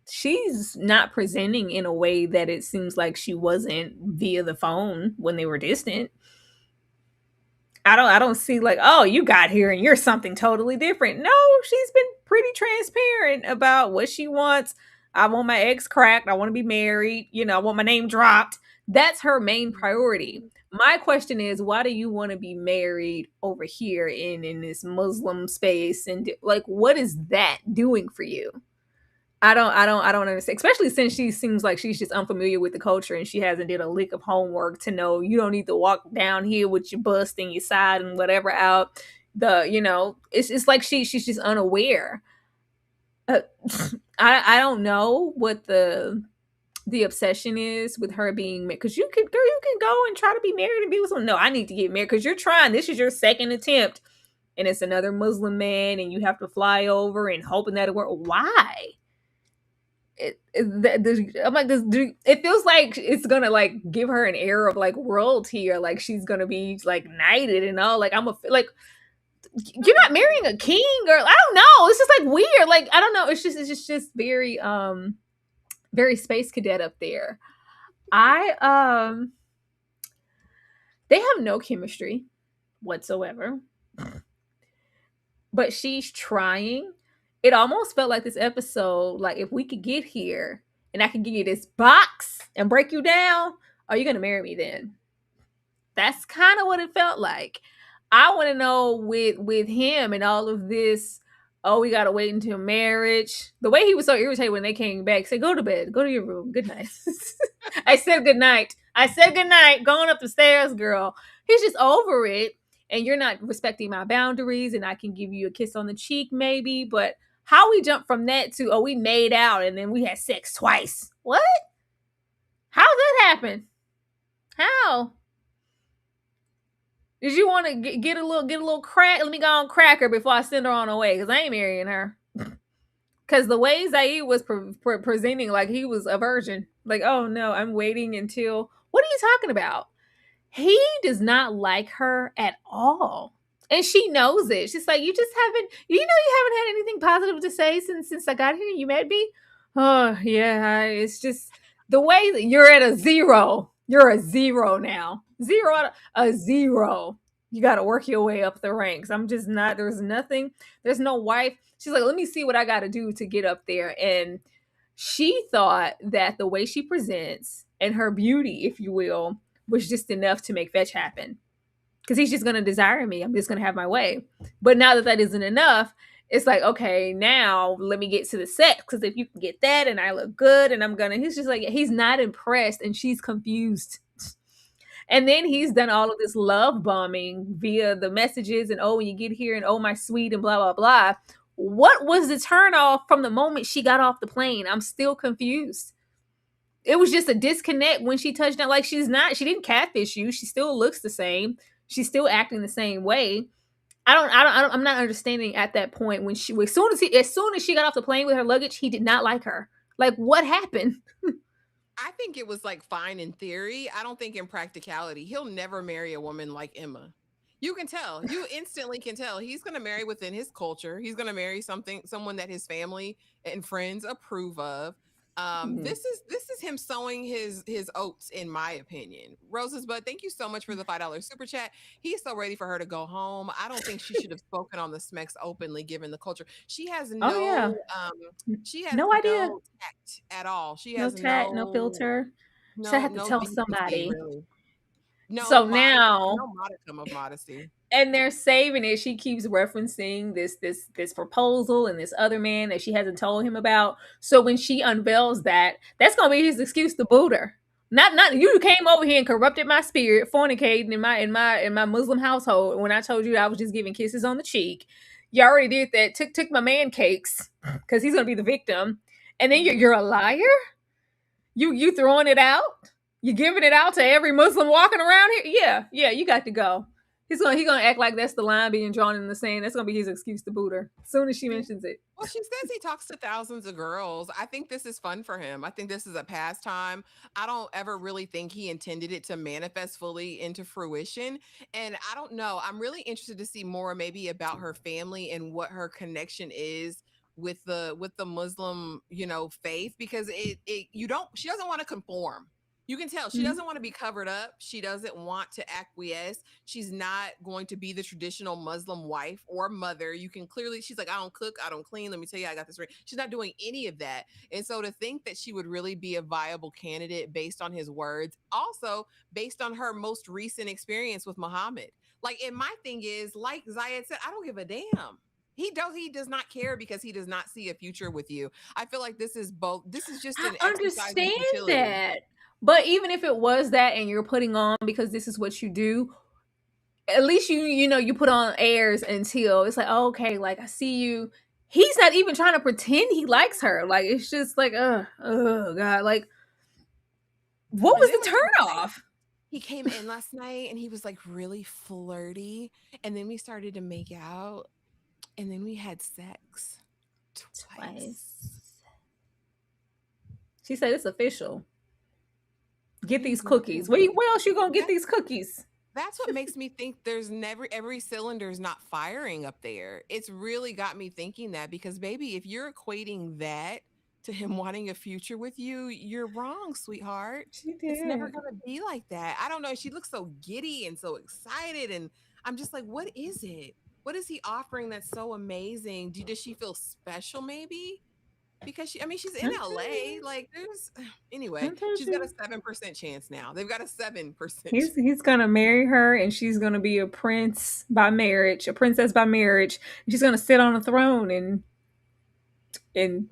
She's not presenting in a way that it seems like she wasn't via the phone when they were distant. I don't see like, oh, you got here and you're something totally different. No, she's been pretty transparent about what she wants. I want my ex cracked. I want to be married. I want my name dropped. That's her main priority. My question is, why do you want to be married over here in this Muslim space? And like, what is that doing for you? I don't understand. Especially since she seems like she's just unfamiliar with the culture and she hasn't did a lick of homework to know you don't need to walk down here with your bust and your side and whatever out. It's like she's just unaware. Uh, I don't know what the obsession is with her being married, because you can go and try to be married and be with someone. No, I need to get married because you're trying. This is your second attempt, and it's another Muslim man, and you have to fly over and hoping that it works. Why? I'm like this. It feels like it's gonna like give her an air of like royalty, or like she's gonna be like knighted and all. Like like you're not marrying a king, or I don't know. It's just like weird. Like I don't know. It's just very very space cadet up there. I they have no chemistry whatsoever, but she's trying. It almost felt like this episode, like if we could get here and I can give you this box and break you down, are you gonna marry me then? That's kind of what it felt like. I want to know with him and all of this. Oh, we gotta wait until marriage. The way he was so irritated when they came back, say, "Go to bed, go to your room, good night." I said good night. I said good night. Going up the stairs, girl. He's just over it, and you're not respecting my boundaries. And I can give you a kiss on the cheek, maybe, but how we jump from that to, oh, we made out and then we had sex twice? What? How did that happen? How? Did you want to get a little crack? Let me go on crack her before I send her on away, because I ain't marrying her. Because the way Zaid was presenting, like he was a virgin. Like, oh no, I'm waiting until. What are you talking about? He does not like her at all, and she knows it. She's like, you haven't had anything positive to say since I got here. You met me. Oh yeah, it's just the way that you're at a zero. You're a zero now. Zero out of a zero. You got to work your way up the ranks. I'm just not. There's nothing. There's no wife. She's like, let me see what I got to do to get up there. And she thought that the way she presents and her beauty, if you will, was just enough to make fetch happen. Because he's just going to desire me. I'm just going to have my way. But now that isn't enough, it's like, okay, now let me get to the sex, because if you can get that and I look good and I'm gonna, he's just like, he's not impressed and she's confused. And then he's done all of this love bombing via the messages and, oh, when you get here and, oh, my sweet, and blah, blah, blah. What was the turn off from the moment she got off the plane? I'm still confused. It was just a disconnect when she touched down. Like, she didn't catfish you. She still looks the same. She's still acting the same way. I'm not understanding at that point when as soon as she got off the plane with her luggage, he did not like her. Like, what happened? I think it was like fine in theory. I don't think in practicality. He'll never marry a woman like Emma. You can tell. You instantly can tell. He's going to marry within his culture. He's going to marry someone that his family and friends approve of. This is him sowing his oats, in my opinion. Roses Bud, thank you so much for the $5 super chat. He's so ready for her to go home. I don't think she should have spoken on the Smex openly, given the culture. She has no idea, tact at all. She no has tact, no filter. So I have to tell decency, somebody. really. No, so now, no modicum of modesty. And they're saving it. She keeps referencing this proposal and this other man that she hasn't told him about. So when she unveils that, that's gonna be his excuse to boot her. Not you came over here and corrupted my spirit, fornicating in my Muslim household. When I told you I was just giving kisses on the cheek, you already did that. Took my man cakes because he's gonna be the victim, and then you're a liar. You throwing it out. You giving it out to every Muslim walking around here. Yeah, you got to go. He's gonna act like that's the line being drawn in the sand. That's gonna be his excuse to boot her as soon as she mentions it. Well, she says he talks to thousands of girls. I think this is fun for him. I think this is a pastime. I don't ever really think he intended it to manifest fully into fruition. And I don't know. I'm really interested to see more maybe about her family and what her connection is with the Muslim, faith, because she doesn't want to conform. You can tell she doesn't want to be covered up. She doesn't want to acquiesce. She's not going to be the traditional Muslim wife or mother. You can clearly, she's like, I don't cook, I don't clean. Let me tell you, I got this ring. She's not doing any of that. And so to think that she would really be a viable candidate based on his words, also based on her most recent experience with Muhammad. Like, and my thing is, like Zayed said, I don't give a damn. He does not care because he does not see a future with you. I feel like this is both. This is just an exercise in futility. That. But even if it was that and you're putting on because this is what you do, at least you put on airs until it's like, oh, okay, like I see you. He's not even trying to pretend he likes her. Like, it's just like, oh God. Like, what was the turn off? He came in last night and he was like really flirty. And then we started to make out. And then we had sex twice. She said it's official. Get these cookies. Where else you gonna get these cookies? That's what makes me think there's never every cylinder is not firing up there. It's really got me thinking that, because baby, if you're equating that to him wanting a future with you, you're wrong, sweetheart. It's never gonna be like that. I don't know. She looks so giddy and so excited, and I'm just like, what is it? What is he offering that's so amazing? Does she feel special maybe? Because she's in LA. Like, anyway, she's got a 7% chance now. They've got a 7%. He's gonna marry her, and she's gonna be a princess by marriage. She's gonna sit on a throne, and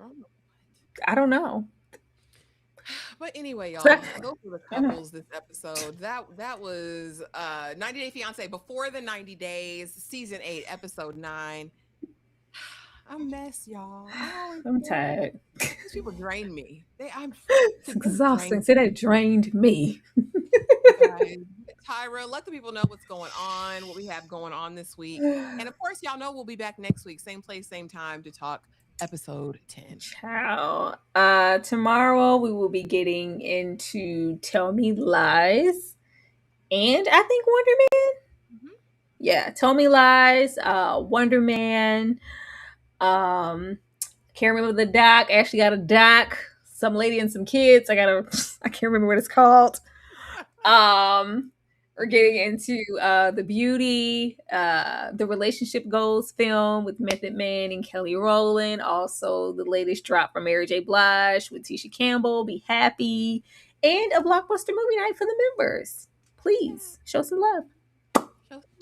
I don't know. But anyway, y'all, those were the couples this episode. That was 90 Day Fiance before the 90 days, season 8, episode 9. I'm a mess, y'all. I'm tired. These people drain me. It's exhausting. So they drained me. Tyra, let the people know what's going on, what we have going on this week. And of course, y'all know we'll be back next week, same place, same time, to talk episode 10. Ciao. Tomorrow we will be getting into Tell Me Lies and I think Wonder Man. Yeah, Tell Me Lies, Wonder Man. Can't remember the doc. Ashley got a doc. Some lady and some kids. I can't remember what it's called. We're getting into the Beauty, the Relationship Goals film with Method Man and Kelly Rowland. Also, the latest drop from Mary J. Blige with Tisha Campbell, Be Happy, and a blockbuster movie night for the members. Please show some love.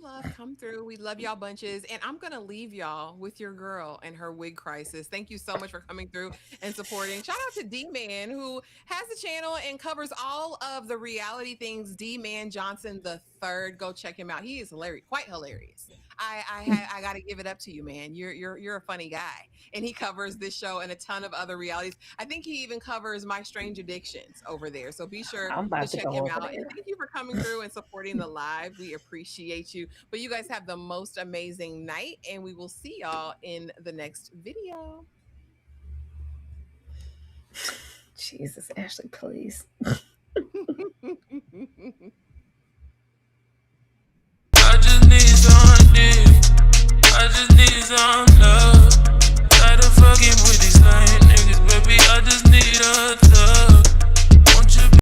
Love come through. We love y'all bunches. And I'm going to leave y'all with your girl and her wig crisis. Thank you so much for coming through and supporting. Shout out to D Man, who has a channel and covers all of the reality things. D Man Johnson the third. Go check him out. He is hilarious, quite hilarious. I got to give it up to you, man. You're a funny guy, and he covers this show and a ton of other realities. I think he even covers My Strange Addictions over there. So be sure I'm to about to check go him over out. And there. thank you for coming through and supporting the live. We appreciate you. But you guys have the most amazing night, and we will see y'all in the next video. Jesus, Ashley, please. I just need some dick. I just need some